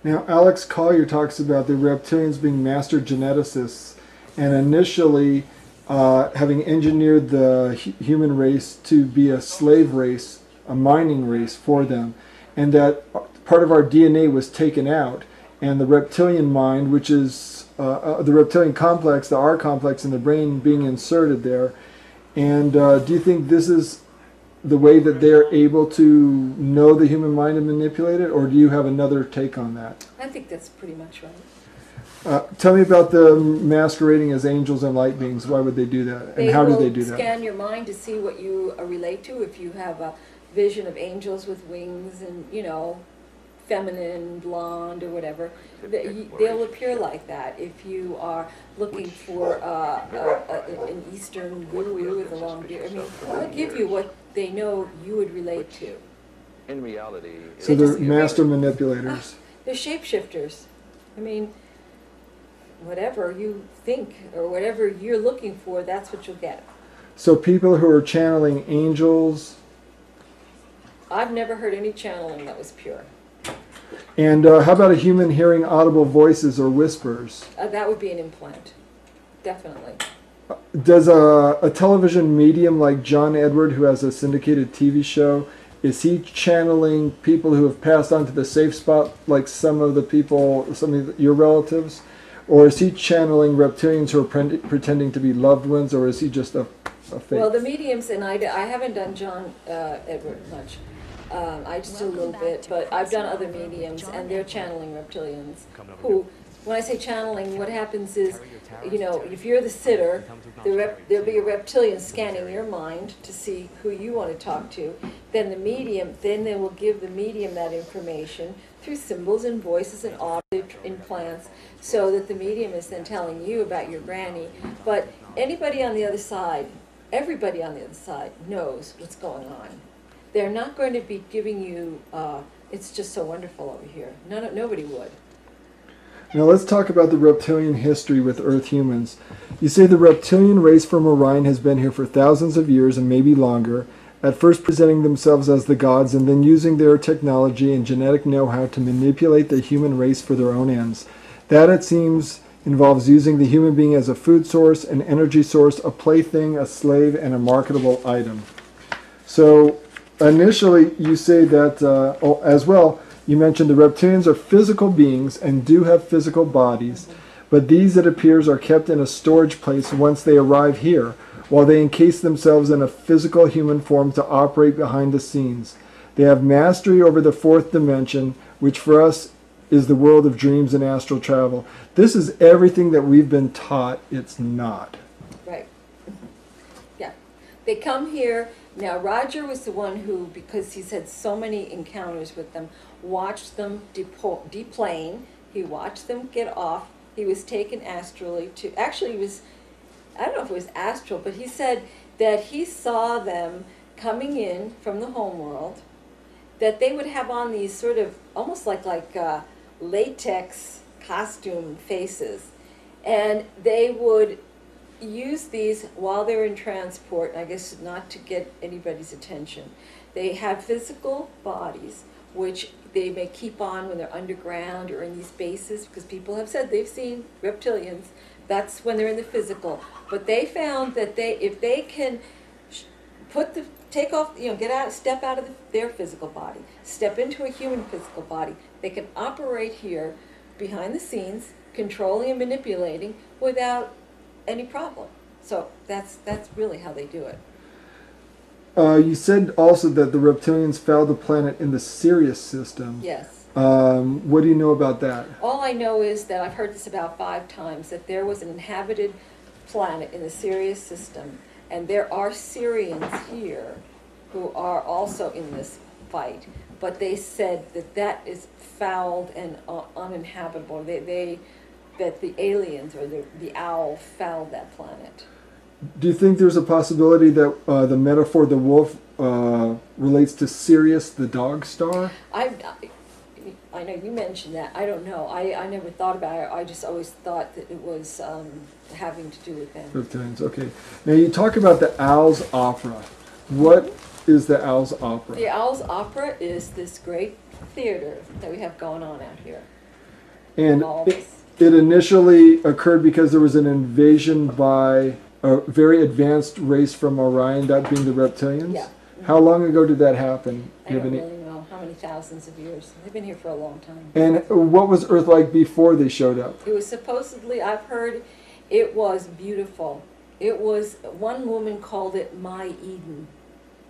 Now, Alex Collier talks about the reptilians being master geneticists, and initially having engineered the human race to be a slave race, a mining race for them, and that part of our DNA was taken out, and the reptilian mind, which is the reptilian complex, the R complex in the brain, being inserted there. And do you think this is the way that they're able to know the human mind and manipulate it, or do you have another take on that? I think that's pretty much right. Tell me about the masquerading as angels and light beings. Why would they do that, and how do they do that? They will scan your mind to see what you relate to. If you have a vision of angels with wings and, feminine, blonde, or whatever, they'll appear like that. If you are looking for an Eastern guru with a long beard, they'll give you what they know you would relate to. In reality, So they're master manipulators. They're shapeshifters. Whatever you think or whatever you're looking for, that's what you'll get. So people who are channeling angels. I've never heard any channeling that was pure. And how about a human hearing audible voices or whispers? That would be an implant, definitely. Does a television medium like John Edward, who has a syndicated TV show, is he channeling people who have passed on to the safe spot, like some of your relatives? Or is he channeling reptilians who are pretending to be loved ones, or is he just a fake? Well, the mediums, and I haven't done John Edward much. I just do a little bit, but I've done other mediums, and they're channeling reptilians who, when I say channeling, what happens is, if you're the sitter, there'll be a reptilian scanning your mind to see who you want to talk to. Then they will give the medium that information through symbols and voices and audio implants, so that the medium is then telling you about your granny. But anybody on the other side, everybody on the other side knows what's going on. They're not going to be giving you, it's just so wonderful over here. Nobody would. Now let's talk about the reptilian history with Earth humans. You say the reptilian race from Orion has been here for thousands of years and maybe longer, at first presenting themselves as the gods and then using their technology and genetic know-how to manipulate the human race for their own ends. That, it seems, involves using the human being as a food source, an energy source, a plaything, a slave, and a marketable item. So initially you say that, as well, you mentioned the reptilians are physical beings and do have physical bodies, but these, it appears, are kept in a storage place once they arrive here, while they encase themselves in a physical human form to operate behind the scenes. They have mastery over the fourth dimension, which for us is the world of dreams and astral travel. This is everything that we've been taught it's not. Right. Yeah. They come here. Now, Roger was the one who, because he's had so many encounters with them, watched them deplane. He watched them get off. He was taken astrally to, actually, he was, I don't know if it was astral, but he said that he saw them coming in from the homeworld, that they would have on these sort of, almost like latex costume faces. And they would use these while they're in transport, I guess not to get anybody's attention. They have physical bodies, which they may keep on when they're underground or in these bases, because people have said they've seen reptilians. That's when they're in the physical. But they found that if they can take off, get out, step out of their physical body, step into a human physical body, they can operate here behind the scenes, controlling and manipulating without any problem. So that's really how they do it. You said also that the reptilians found the planet in the Sirius system. Yes. What do you know about that? All I know is that I've heard this about 5 times, that there was an inhabited planet in the Sirius system, and there are Syrians here who are also in this fight, but they said that is fouled and uninhabitable. That the aliens or the owl fouled that planet. Do you think there's a possibility that the metaphor, the wolf, relates to Sirius, the dog star? I know you mentioned that. I don't know. I never thought about it. I just always thought that it was having to do with them. Reptilians, okay. Now you talk about the Owl's Opera. What is the Owl's Opera? The Owl's Opera is this great theater that we have going on out here. And it initially occurred because there was an invasion by a very advanced race from Orion, that being the Reptilians? Yeah. How long ago did that happen? I don't really know how many thousands of years. They've been here for a long time. And what was Earth like before they showed up? It was supposedly, I've heard, it was beautiful. It was, one woman called it my Eden.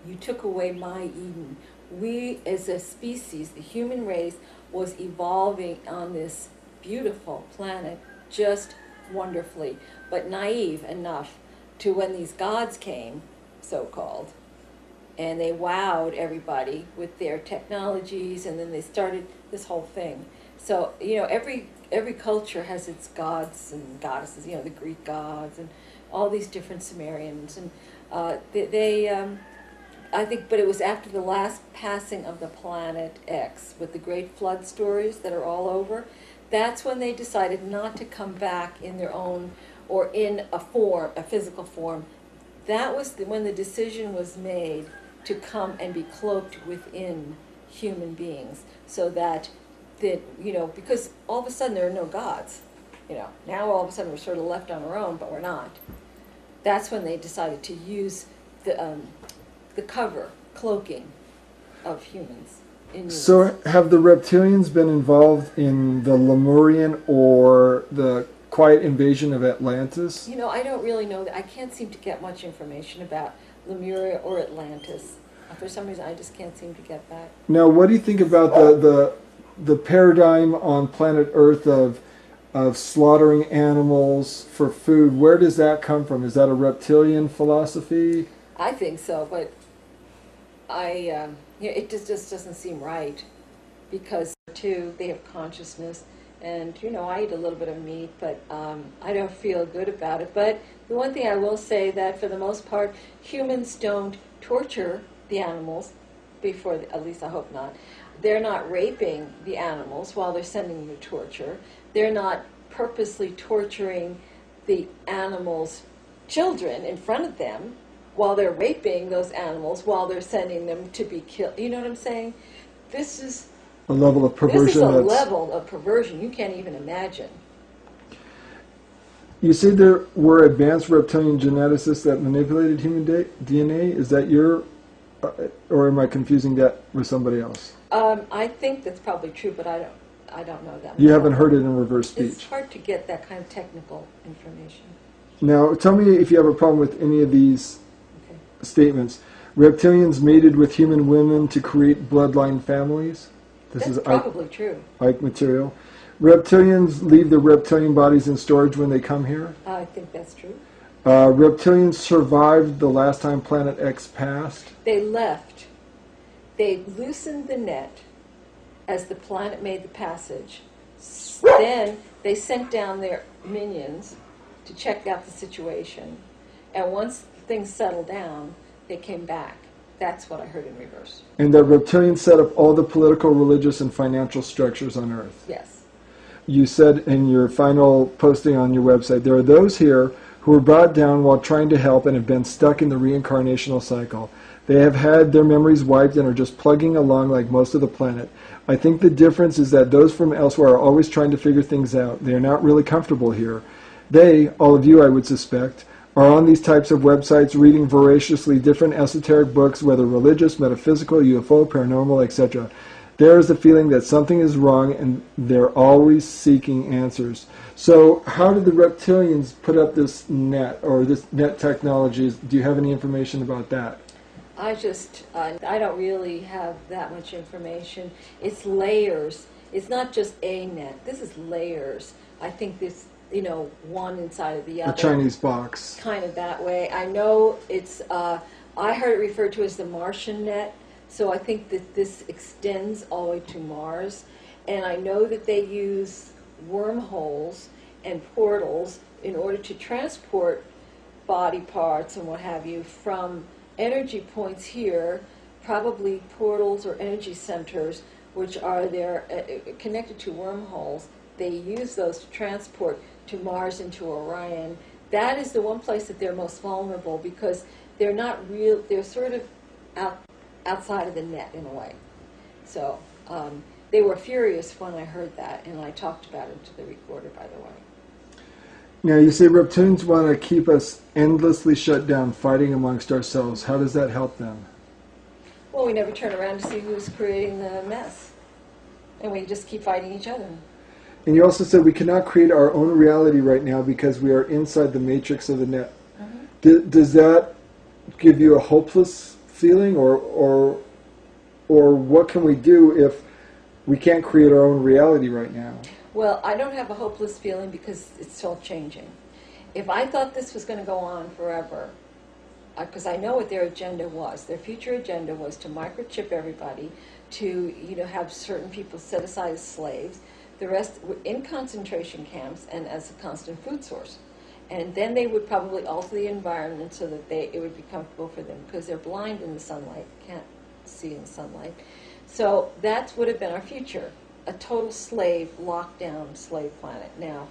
You took away my Eden. We, as a species, the human race, was evolving on this beautiful planet just wonderfully, but naive enough to when these gods came, so-called, and they wowed everybody with their technologies, and then they started this whole thing. So, every culture has its gods and goddesses, the Greek gods and all these different Sumerians, and I think, but it was after the last passing of the planet X with the great flood stories that are all over, that's when they decided not to come back in their own, or in a physical form. That was when the decision was made to come and be cloaked within human beings, so that, because all of a sudden there are no gods. Now all of a sudden we're sort of left on our own, but we're not. That's when they decided to use the cloaking of humans. So have the Reptilians been involved in the Lemurian or the quiet invasion of Atlantis? I don't really know that. I can't seem to get much information about Lemuria or Atlantis. For some reason, I just can't seem to get that. Now, what do you think about the paradigm on planet Earth of slaughtering animals for food? Where does that come from? Is that a reptilian philosophy? I think so, but it just doesn't seem right, because too they have consciousness, and I eat a little bit of meat, but I don't feel good about it. But the one thing I will say, that for the most part, humans don't torture the animals before, at least I hope not. They're not raping the animals while they're sending them to torture. They're not purposely torturing the animals' children in front of them while they're raping those animals, while they're sending them to be killed. You know what I'm saying? This is a level of perversion. This is a level of perversion you can't even imagine. You say there were advanced reptilian geneticists that manipulated human DNA. Is that your, or am I confusing that with somebody else? I think that's probably true, but I don't know that. You haven't heard it in reverse speech. It's hard to get that kind of technical information. Now, tell me if you have a problem with any of these Okay. statements. Reptilians mated with human women to create bloodline families. This That's is probably true. Ike material. Reptilians leave their reptilian bodies in storage when they come here. I think that's true. Reptilians survived the last time Planet X passed. They left. They loosened the net as the planet made the passage. Then they sent down their minions to check out the situation. And once things settled down, they came back. That's what I heard in reverse. And that reptilians set up all the political, religious, and financial structures on Earth. Yes. You said in your final posting on your website, there are those here who were brought down while trying to help and have been stuck in the reincarnational cycle. They have had their memories wiped and are just plugging along like most of the planet. I think the difference is that those from elsewhere are always trying to figure things out. They are not really comfortable here. They, all of you I would suspect, are on these types of websites reading voraciously different esoteric books, whether religious, metaphysical, UFO, paranormal, etc. There is the feeling that something is wrong and they're always seeking answers. So how did the reptilians put up this net, or this net technology? Do you have any information about that? I don't really have that much information. It's layers. It's not just a net. This is layers. I think this, one inside of the other. A Chinese box. Kind of that way. I know it's, I heard it referred to as the Martian net, so I think that this extends all the way to Mars. And I know that they use wormholes and portals in order to transport body parts and what have you from energy points here, probably portals or energy centers, which are there connected to wormholes. They use those to transport to Mars and to Orion. That is the one place that they're most vulnerable because they're not real. They're sort of outside of the net in a way. So they were furious when I heard that, and I talked about it to the recorder, by the way. Now, you say reptilians want to keep us endlessly shut down, fighting amongst ourselves. How does that help them? Well, we never turn around to see who's creating the mess. And we just keep fighting each other. And you also said we cannot create our own reality right now because we are inside the matrix of the net. Mm-hmm. Does that give you a hopeless feeling, or what can we do if we can't create our own reality right now? Well, I don't have a hopeless feeling because it's still changing. If I thought this was going to go on forever, because I know what their agenda was. Their future agenda was to microchip everybody, to have certain people set aside as slaves, the rest were in concentration camps and as a constant food source. And then they would probably alter the environment so that it would be comfortable for them because they're blind in the sunlight, can't see in the sunlight. So that would have been our future, a total slave, lockdown slave planet. Now,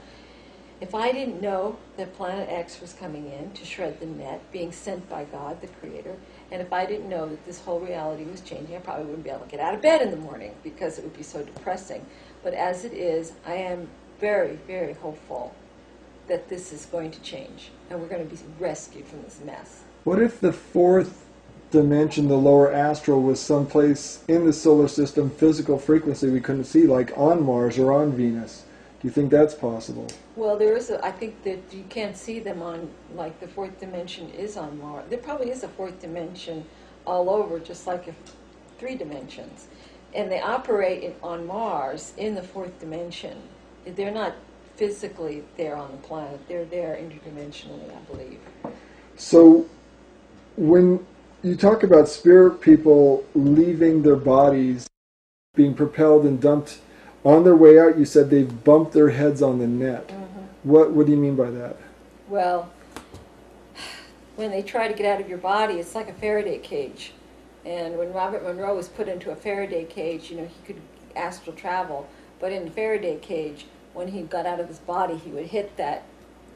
if I didn't know that Planet X was coming in to shred the net, being sent by God, the Creator, and if I didn't know that this whole reality was changing, I probably wouldn't be able to get out of bed in the morning because it would be so depressing. But as it is, I am very, very hopeful that this is going to change, and we're going to be rescued from this mess. What if the fourth dimension, the lower astral, was someplace in the solar system, physical frequency we couldn't see, like on Mars or on Venus? Do you think that's possible? Well, I think that you can't see them on, like the fourth dimension is on Mars. There probably is a fourth dimension all over, just like three dimensions. And they operate on Mars in the fourth dimension. They're not physically there on the planet. They're there interdimensionally, I believe. So when you talk about spirit people leaving their bodies, being propelled and dumped on their way out, you said they've bumped their heads on the net. Mm-hmm. What do you mean by that? Well, when they try to get out of your body, it's like a Faraday cage. And when Robert Monroe was put into a Faraday cage, he could astral travel. But in the Faraday cage, when he got out of his body, he would hit that,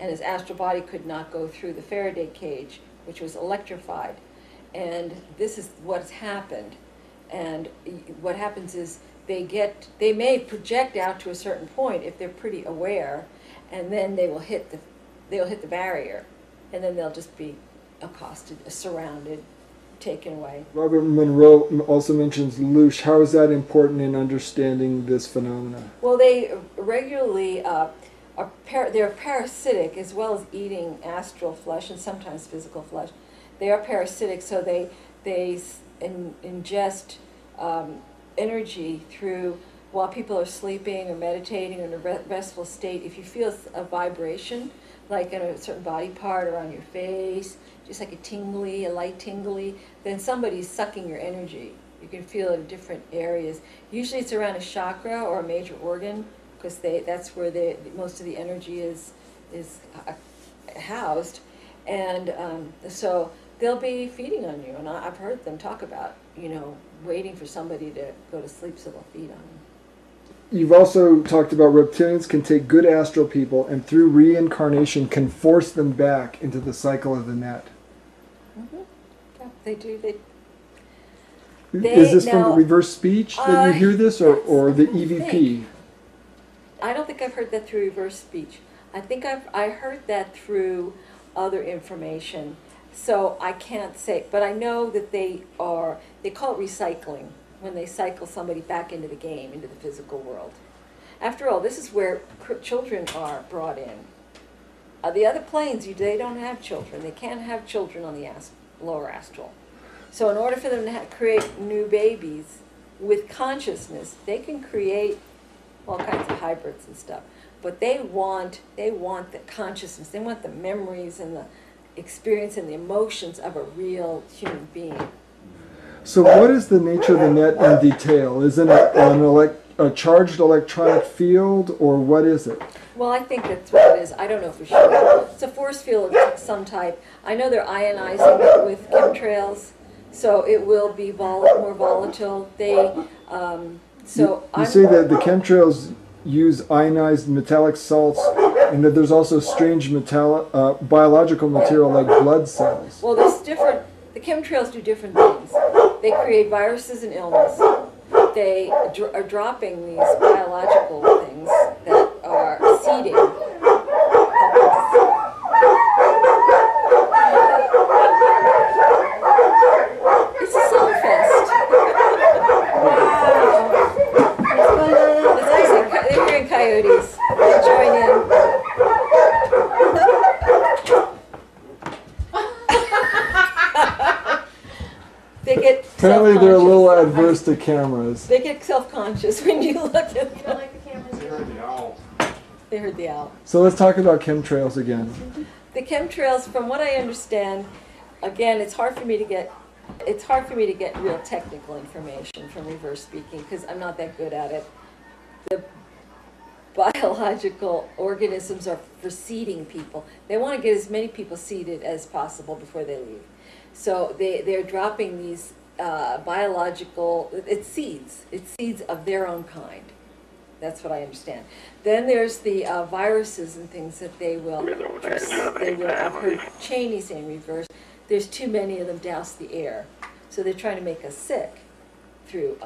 and his astral body could not go through the Faraday cage, which was electrified. And this is what's happened. And what happens is they may project out to a certain point if they're pretty aware, and then they'll hit the barrier, and then they'll just be accosted, surrounded, taken away. Robert Monroe also mentions loosh. How is that important in understanding this phenomena? Well, they regularly they're parasitic as well as eating astral flesh and sometimes physical flesh. They are parasitic, so they ingest energy through while people are sleeping or meditating or in a restful state. If you feel a vibration, like in a certain body part or on your face, just like a light tingly, then somebody's sucking your energy. You can feel it in different areas. Usually it's around a chakra or a major organ, because that's where most of the energy is housed. And so they'll be feeding on you. And I've heard them talk about, waiting for somebody to go to sleep so they'll feed on them. You've also talked about reptilians can take good astral people and through reincarnation can force them back into the cycle of the net. Mm-hmm. Yeah, they do. Is this from the reverse speech that you hear this, or the EVP? I don't think I've heard that through reverse speech. I think I heard that through other information. So I can't say, but I know that they call it recycling, when they cycle somebody back into the game, into the physical world. After all, this is where children are brought in. The other planes, they don't have children. They can't have children on the lower astral. So in order for them to create new babies with consciousness, they can create all kinds of hybrids and stuff. But they want the consciousness. They want the memories and the experience and the emotions of a real human being. So what is the nature of the net in detail? Is it a charged electronic field, or what is it? Well, I think that's what it is. I don't know for sure. It's a force field of some type. I know they're ionizing it with chemtrails, so it will be more volatile. You say that the chemtrails use ionized metallic salts, and that there's also strange biological material like blood cells. Well, there's different. The chemtrails do different things. They create viruses and illness. They are dropping these biological things that are seeding. It's a soul fest. Wow. They're hearing coyotes. They join in. They get apparently they're a little adverse to cameras. They get self-conscious when you look at them. You don't like the cameras? They heard the owl. They heard the owl. So let's talk about chemtrails again. The chemtrails, from what I understand, again, it's hard for me to get real technical information from reverse speaking because I'm not that good at it. The biological organisms are for seeding people. They want to get as many people seeded as possible before they leave. So they're dropping these biological, it's seeds of their own kind. That's what I understand. Then there's the viruses and things that they will, I've heard Cheney saying reverse, there's too many of them douse the air. So they're trying to make us sick through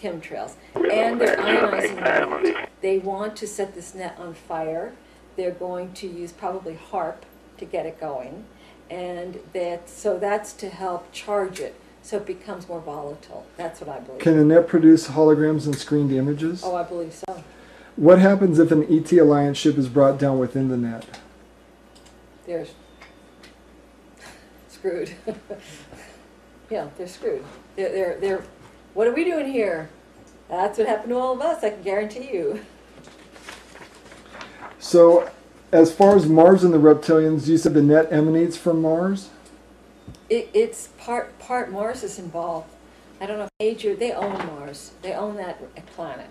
chemtrails. And they're ionizing the net. They want to set this net on fire. They're going to use probably HARP to get it going. And that's to help charge it so it becomes more volatile. That's what I believe. Can the net produce holograms and screened images? Oh, I believe so. What happens if an ET Alliance ship is brought down within the net? They're screwed. Yeah, they're screwed. They're what are we doing here? That's what happened to all of us, I can guarantee you. So, as far as Mars and the reptilians, you said the net emanates from Mars? It's part Mars is involved. I don't know if they own Mars. They own that planet.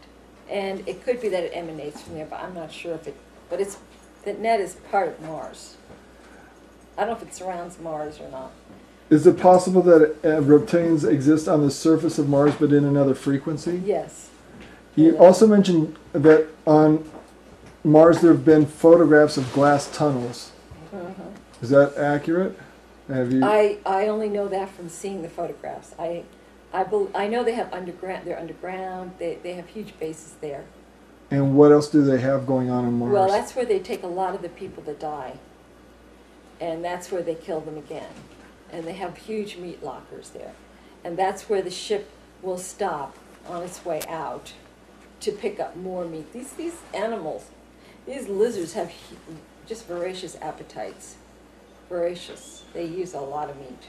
And it could be that it emanates from there, but I'm not sure if the net is part of Mars. I don't know if it surrounds Mars or not. Is it possible that reptilians exist on the surface of Mars but in another frequency? Yes. You also mentioned that on Mars there have been photographs of glass tunnels. Mm-hmm. Is that accurate? Have you? I only know that from seeing the photographs. I know they have underground. They're underground. They have huge bases there. And what else do they have going on Mars? Well, that's where they take a lot of the people that die, and that's where they kill them again. and they have huge meat lockers there. And that's where the ship will stop on its way out to pick up more meat. These animals, these lizards have just voracious appetites. Voracious. They use a lot of meat.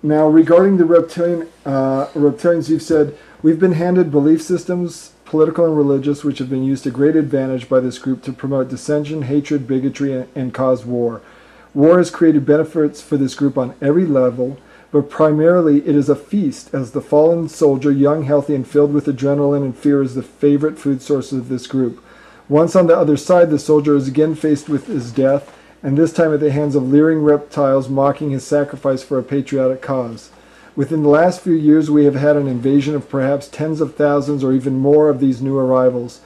Now, regarding the reptilians, you've said, we've been handed belief systems, political and religious, which have been used to great advantage by this group to promote dissension, hatred, bigotry, and cause war. War has created benefits for this group on every level, but primarily it is a feast, as the fallen soldier, young, healthy, and filled with adrenaline and fear, is the favorite food source of this group. Once on the other side, the soldier is again faced with his death, and this time at the hands of leering reptiles mocking his sacrifice for a patriotic cause. Within the last few years, we have had an invasion of perhaps tens of thousands or even more of these new arrivals.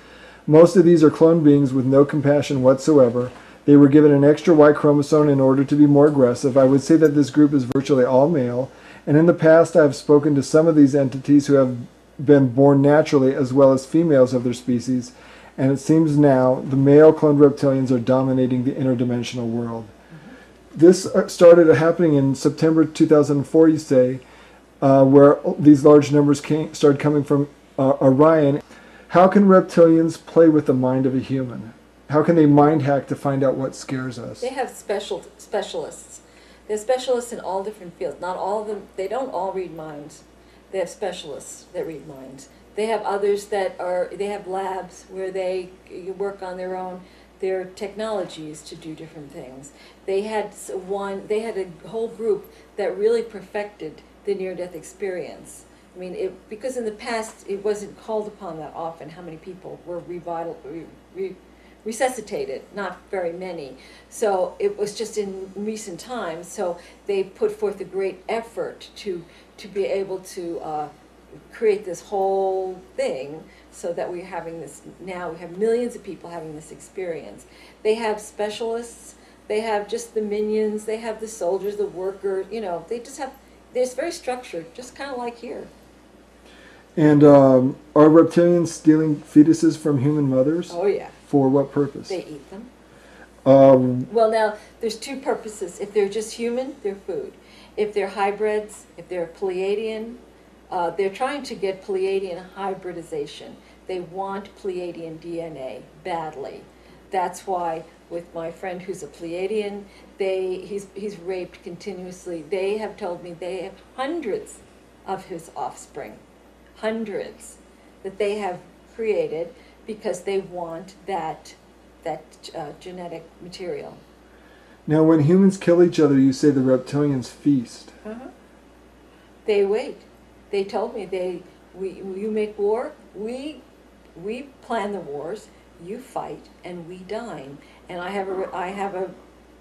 Most of these are clone beings with no compassion whatsoever. They were given an extra Y chromosome in order to be more aggressive. I would say that this group is virtually all male, and in the past I have spoken to some of these entities who have been born naturally as well as females of their species, and it seems now the male cloned reptilians are dominating the interdimensional world. This started happening in September 2004, you say, where these large numbers started coming from Orion. How can reptilians play with the mind of a human? How can they mind hack to find out what scares us? They have specialists. They're specialists in all different fields. Not all of them, they don't all read minds. They have specialists that read minds. They have others they have labs where they work on their technologies to do different things. They had a whole group that really perfected the near-death experience. I mean, because in the past it wasn't called upon that often how many people were resuscitated, not very many. So it was just in recent times. So they put forth a great effort to be able to create this whole thing so that we're having this now. We have millions of people having this experience. They have specialists. They have just the minions. They have the soldiers, the workers. You know, they just have. It's very structured, just kind of like here. And are reptilians stealing fetuses from human mothers? Oh yeah. For what purpose? They eat them. Well, now, there's two purposes. If they're just human, they're food. If they're hybrids, if they're Pleiadian, they're trying to get Pleiadian hybridization. They want Pleiadian DNA badly. That's why with my friend who's a Pleiadian, he's raped continuously. They have told me they have hundreds of his offspring, hundreds, that they have created because they want that genetic material. Now, when humans kill each other, you say the reptilians feast. They wait. They told me you make war, we plan the wars, you fight, and we dine. And I have a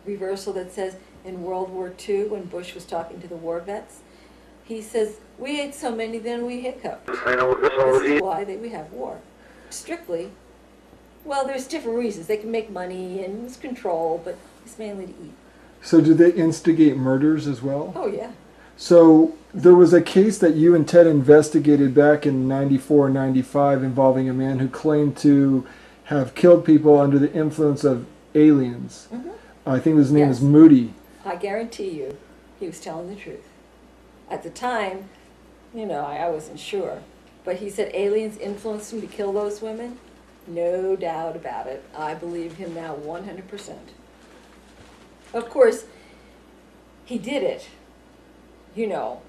reversal that says in World War II, when Bush was talking to the war vets, he says, we ate so many then we hiccuped. This is why we have war. Strictly, well, there's different reasons. They can make money and it's control, but it's mainly to eat. So do they instigate murders as well? Oh, yeah. So there was a case that you and Ted investigated back in 94, 95 involving a man who claimed to have killed people under the influence of aliens. I think his name is Moody. I guarantee you he was telling the truth. At the time, you know, I wasn't sure. But he said aliens influenced him to kill those women. No doubt about it. I believe him now 100%. Of course, he did it, you know.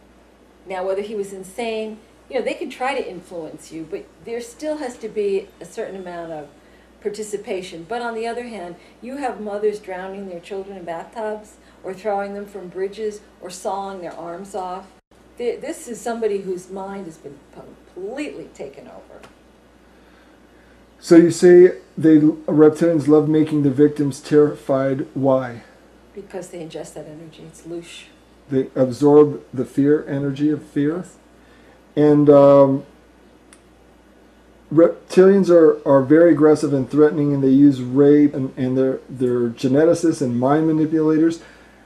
Now, whether he was insane, you know, they can try to influence you, but there still has to be a certain amount of participation. But on the other hand, you have mothers drowning their children in bathtubs or throwing them from bridges or sawing their arms off. This is somebody whose mind has been completely taken over. So you say reptilians love making the victims terrified. Why? Because they ingest that energy. It's louche. They absorb the fear, energy of fear. Yes. And reptilians are very aggressive and threatening, and they use rape, and they're geneticists and mind manipulators.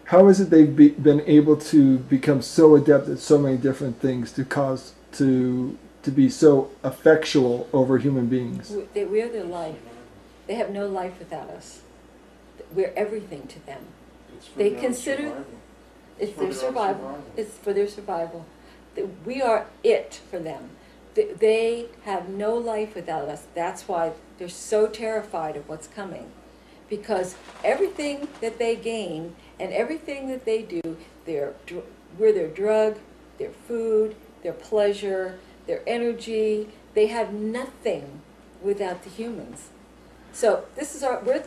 How is it they've been able to become so adept at so many different things to be so effectual over human beings? We're their life. They have no life without us. We're everything to them. They consider It's their survival. It's for their survival. We are it for them. They have no life without us. That's why they're so terrified of what's coming. Because everything that they gain and everything that they do, we're their drug, their food, their pleasure, their energy. They have nothing without the humans. So this is we're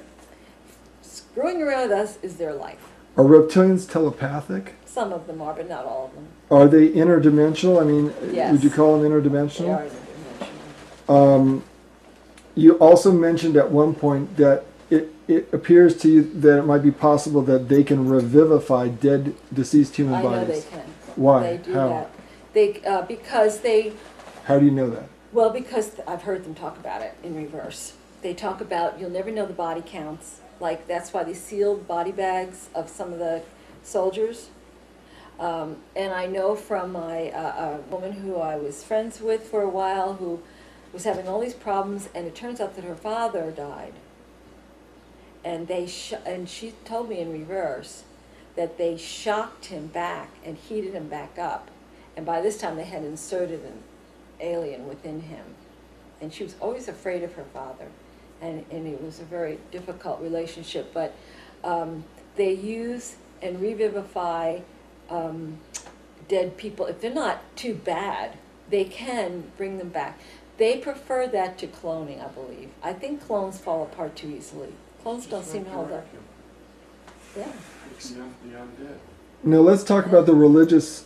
screwing around with us is their life. Are reptilians telepathic? Some of them are, but not all of them. Are they interdimensional? I mean, Yes. would you call them They interdimensional? are interdimensional. You also mentioned at one point that it appears to you that it might be possible that they can revivify dead, deceased human I know bodies. they can. Why? They do How? that. Because they, How do you know that? well, because I've heard them talk about it in reverse. They talk about you'll never know the body counts. Like that's why they sealed body bags of some of the soldiers. And I know from a woman who I was friends with for a while who was having all these problems, and it turns out that her father died. And and she told me in reverse that they shocked him back and heated him back up. And by this time they had inserted an alien within him. And she was always afraid of her father. And it was a very difficult relationship. But they use and revivify dead people. If they're not too bad, they can bring them back. They prefer that to cloning, I believe. I think clones fall apart too easily. Clones don't seem to hold up. Yeah. Now let's talk about the religious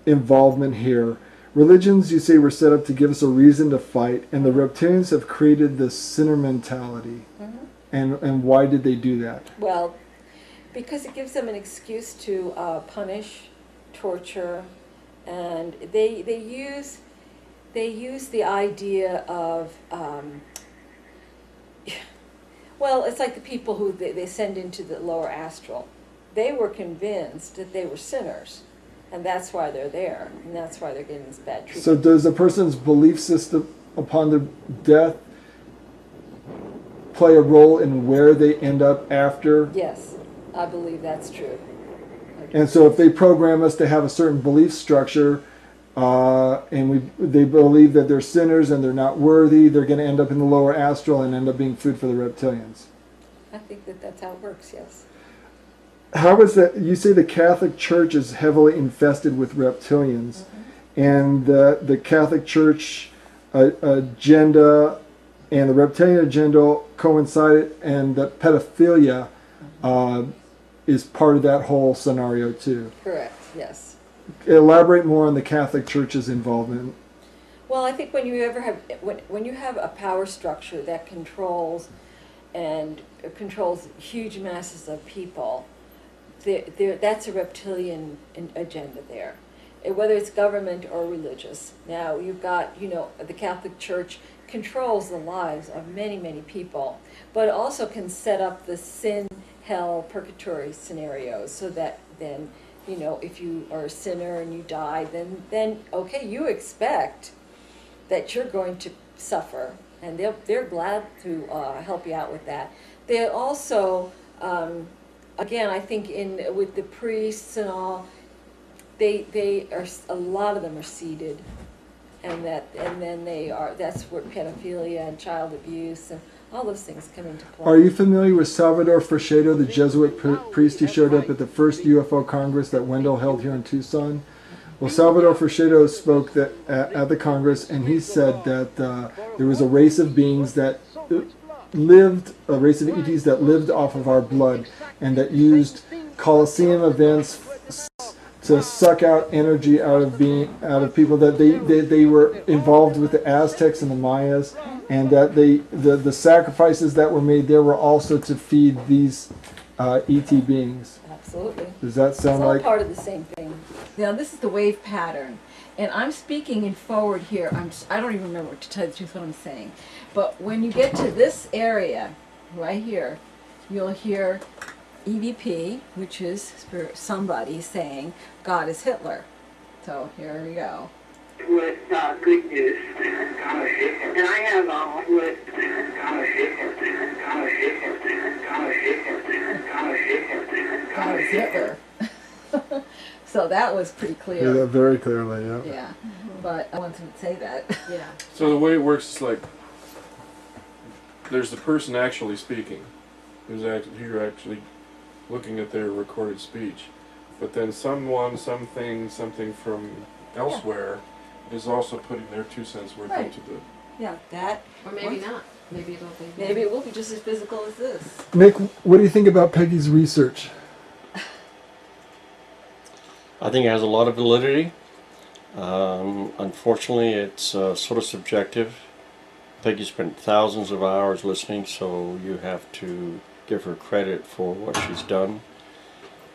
involvement here. Religions, you say, were set up to give us a reason to fight, and the reptilians have created this sinner mentality. Mm-hmm. And why did they do that? Well, because it gives them an excuse to punish, torture, and they use the idea of well, it's like the people who they send into the lower astral. They were convinced that they were sinners, and that's why they're there, and that's why they're getting this bad treatment. So does a person's belief system upon their death play a role in where they end up after? Yes, I believe that's true. And so if they program us to have a certain belief structure, and they believe that they're sinners and they're not worthy, they're going to end up in the lower astral and end up being food for the reptilians. I think that's how it works, yes. How is that? You say the Catholic Church is heavily infested with reptilians, mm-hmm. and the Catholic Church agenda and the reptilian agenda coincide, and that pedophilia is part of that whole scenario too. Correct, yes. Elaborate more on the Catholic Church's involvement. Well, I think when you have a power structure that controls huge masses of people, that's a reptilian agenda there, whether it's government or religious. Now you've got, the Catholic Church controls the lives of many, many people, but also can set up the sin, hell, purgatory scenarios so that then, if you are a sinner and you die, then okay, you expect that you're going to suffer, and they're glad to help you out with that. They also, again, I think with the priests and all, they are, a lot of them are seeded, and then that's where pedophilia and child abuse and all those things come into play. Are you familiar with Salvador Freixedo, the Jesuit priest who showed up at the first UFO Congress that Wendell held here in Tucson? Well, Salvador Freixedo spoke at the Congress, and he said that there was a race of beings that lived, a race of ETs that lived off of our blood, and that used Colosseum events to suck out energy out of people, that they were involved with the Aztecs and the Mayas, and that the sacrifices that were made there were also to feed these ET beings. Absolutely. Does that sound like? It's all part of the same thing. Now this is the wave pattern, and I'm speaking in forward here. I don't even remember, to tell you the truth, what I'm saying. But when you get to this area, right here, you'll hear EVP, which is somebody saying God is Hitler. So here we go. With good news, and I have with God is Hitler. So that was pretty Yeah, clear. that very clearly, yeah. Yeah, but I wanted to say that. Yeah. So the way it works is like there's the person actually speaking, you're actually looking at their recorded speech, but then someone, something from elsewhere is also putting their 2 cents worth Right. into the. Yeah, that. Or maybe not. Maybe it'll be. Maybe it will be just as physical as this. Nick, what do you think about Peggy's research? I think it has a lot of validity. Unfortunately, it's sort of subjective. Peggy spent thousands of hours listening, so you have to give her credit for what she's done.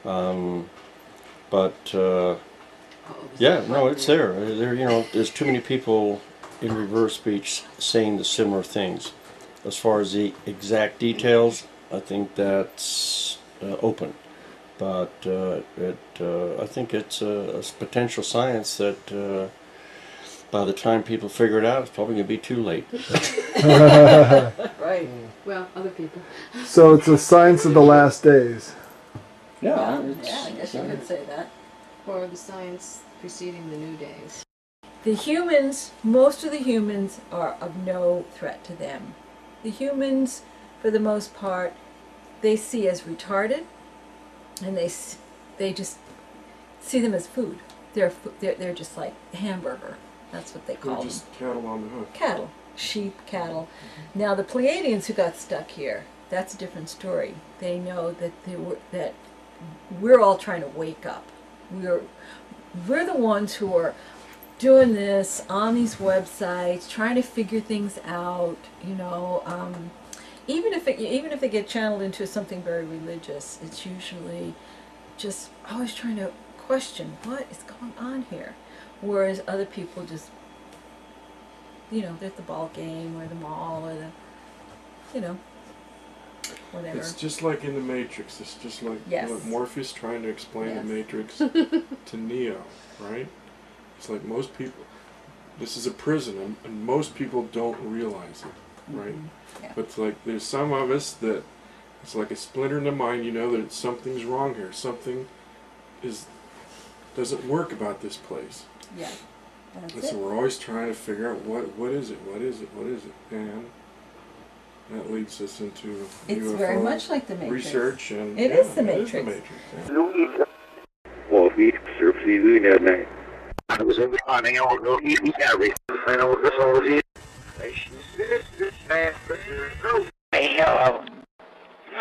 Yeah, no, it's there. There's too many people in reverse speech saying the similar things. As far as the exact details, I think that's open. But I think it's a potential science that by the time people figure it out, it's probably going to be too late. Right. Well, other people. So it's a science of the last days. Yeah, I guess you could say that. Or the science preceding the new days. The humans, most of the humans are of no threat to them. The humans, for the most part, they see as retarded, and they just see them as food. They're just like hamburger. That's what they call They're them. just cattle on the hook. Cattle, sheep, cattle. Now the Pleiadians who got stuck here, that's a different story. They know that we're all trying to wake up. We're the ones who are doing this on these websites, trying to figure things out. Even if they get channeled into something very religious, it's usually just always trying to question what is going on here. Whereas other people just, they're at the ball game or the mall or whatever. It's just like in the Matrix. It's just like Morpheus trying to explain the Matrix to Neo, right? It's like most people, this is a prison, and most people don't realize it, right? Yeah. But it's like there's some of us that it's like a splinter in the mind. You know that something's wrong here. Something doesn't work about this place. Yeah. That's And it. so we're always trying to figure out what is it, and that leads us into It's UFO very much like the Matrix. research, and It is the It is Matrix. the Matrix. Well, we surfsy doing that night. I was in the morning, I will go eat me carry. I know what this all is.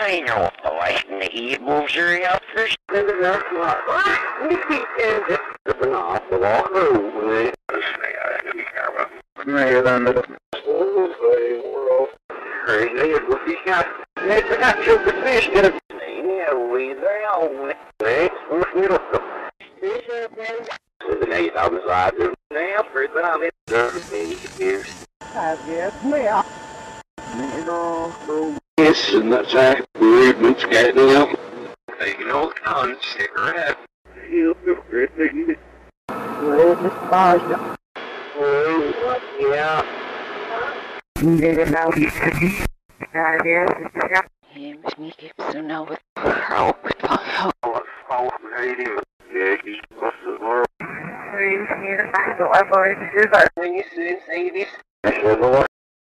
I know the light in the heat moves her out first. And then that's what we keep in the off the wall room. Higher than the world. Crazy, what he got. They got you the fish. Yeah, we there. The night I was out there. Now, for the yes, and that's how bereavement's getting up. Taking all kinds of cigarette. You feel great, Peggy. Well, Mr. Bosnia. Oh, what? Yeah. You didn't know you could be. He sneaky, so now with how with how. Oh, lady. Yeah, he's supposed to work. When you see say this,